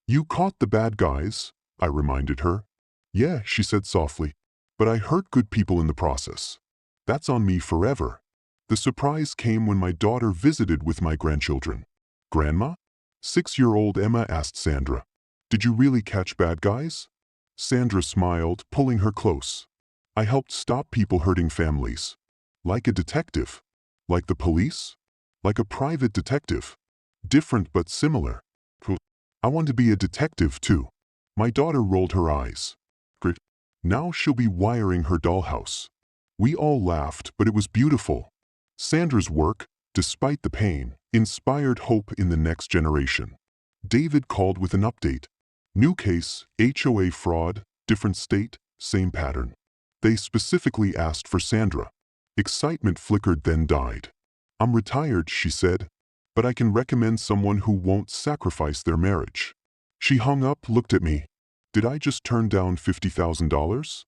You caught the bad guys, I reminded her. Yeah, she said softly. But I hurt good people in the process. That's on me forever. The surprise came when my daughter visited with my grandchildren. Grandma? 6-year-old Emma asked Sandra. Did you really catch bad guys? Sandra smiled, pulling her close. I helped stop people hurting families. Like a detective. Like the police? Like a private detective. Different but similar. I want to be a detective too. My daughter rolled her eyes. Great. Now she'll be wiring her dollhouse. We all laughed, but it was beautiful. Sandra's work, despite the pain, inspired hope in the next generation. David called with an update. New case, HOA fraud, different state, same pattern. They specifically asked for Sandra. Excitement flickered then died. I'm retired, she said, but I can recommend someone who won't sacrifice their marriage. She hung up, looked at me. Did I just turn down $50,000?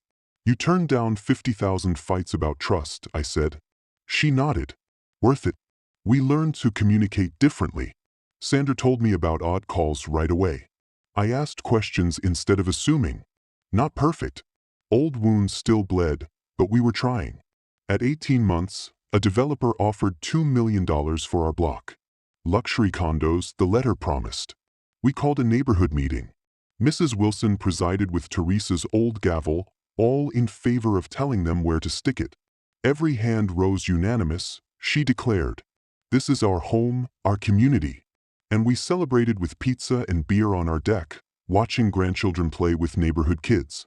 You turned down 50,000 fights about trust, I said. She nodded. Worth it. We learned to communicate differently. Sandra told me about odd calls right away. I asked questions instead of assuming. Not perfect. Old wounds still bled, but we were trying. At 18 months, a developer offered $2 million for our block. Luxury condos, the letter promised. We called a neighborhood meeting. Mrs. Wilson presided with Teresa's old gavel, all in favor of telling them where to stick it. Every hand rose unanimous, she declared. This is our home, our community. And we celebrated with pizza and beer on our deck, watching grandchildren play with neighborhood kids.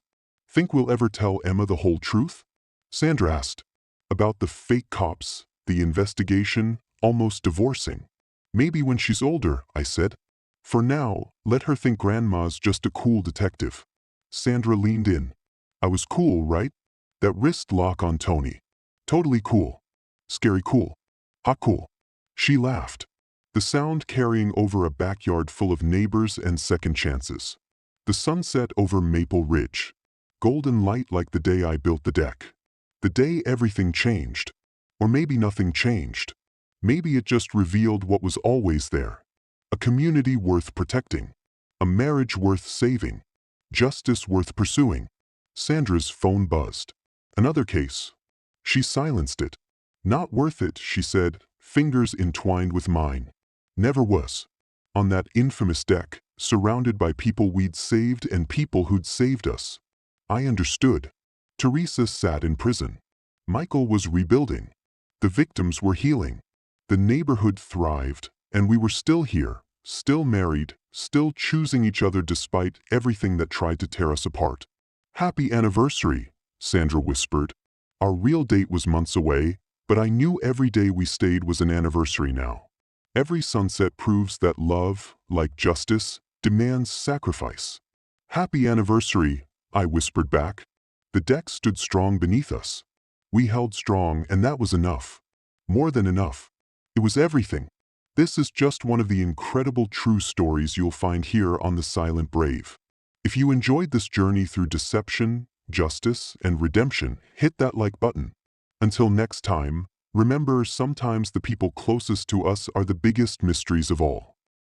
Think we'll ever tell Emma the whole truth? Sandra asked. About the fake cops, the investigation, almost divorcing. Maybe when she's older, I said. For now, let her think Grandma's just a cool detective. Sandra leaned in. I was cool, right? That wrist lock on Tony. Totally cool. Scary cool. Hot cool. She laughed. The sound carrying over a backyard full of neighbors and second chances. The sunset over Maple Ridge. Golden light like the day I built the deck. The day everything changed. Or maybe nothing changed. Maybe it just revealed what was always there. A community worth protecting. A marriage worth saving. Justice worth pursuing. Sandra's phone buzzed. Another case. She silenced it. Not worth it, she said, fingers entwined with mine. Never was. On that infamous deck, surrounded by people we'd saved and people who'd saved us. I understood. Teresa sat in prison. Michael was rebuilding. The victims were healing. The neighborhood thrived, and we were still here, still married, still choosing each other despite everything that tried to tear us apart. Happy anniversary, Sandra whispered. Our real date was months away, but I knew every day we stayed was an anniversary now. Every sunset proves that love, like justice, demands sacrifice. Happy anniversary, I whispered back. The deck stood strong beneath us. We held strong, and that was enough. More than enough. It was everything. This is just one of the incredible true stories you'll find here on The Silent Brave. If you enjoyed this journey through deception, justice, and redemption, hit that like button. Until next time, remember, sometimes the people closest to us are the biggest mysteries of all.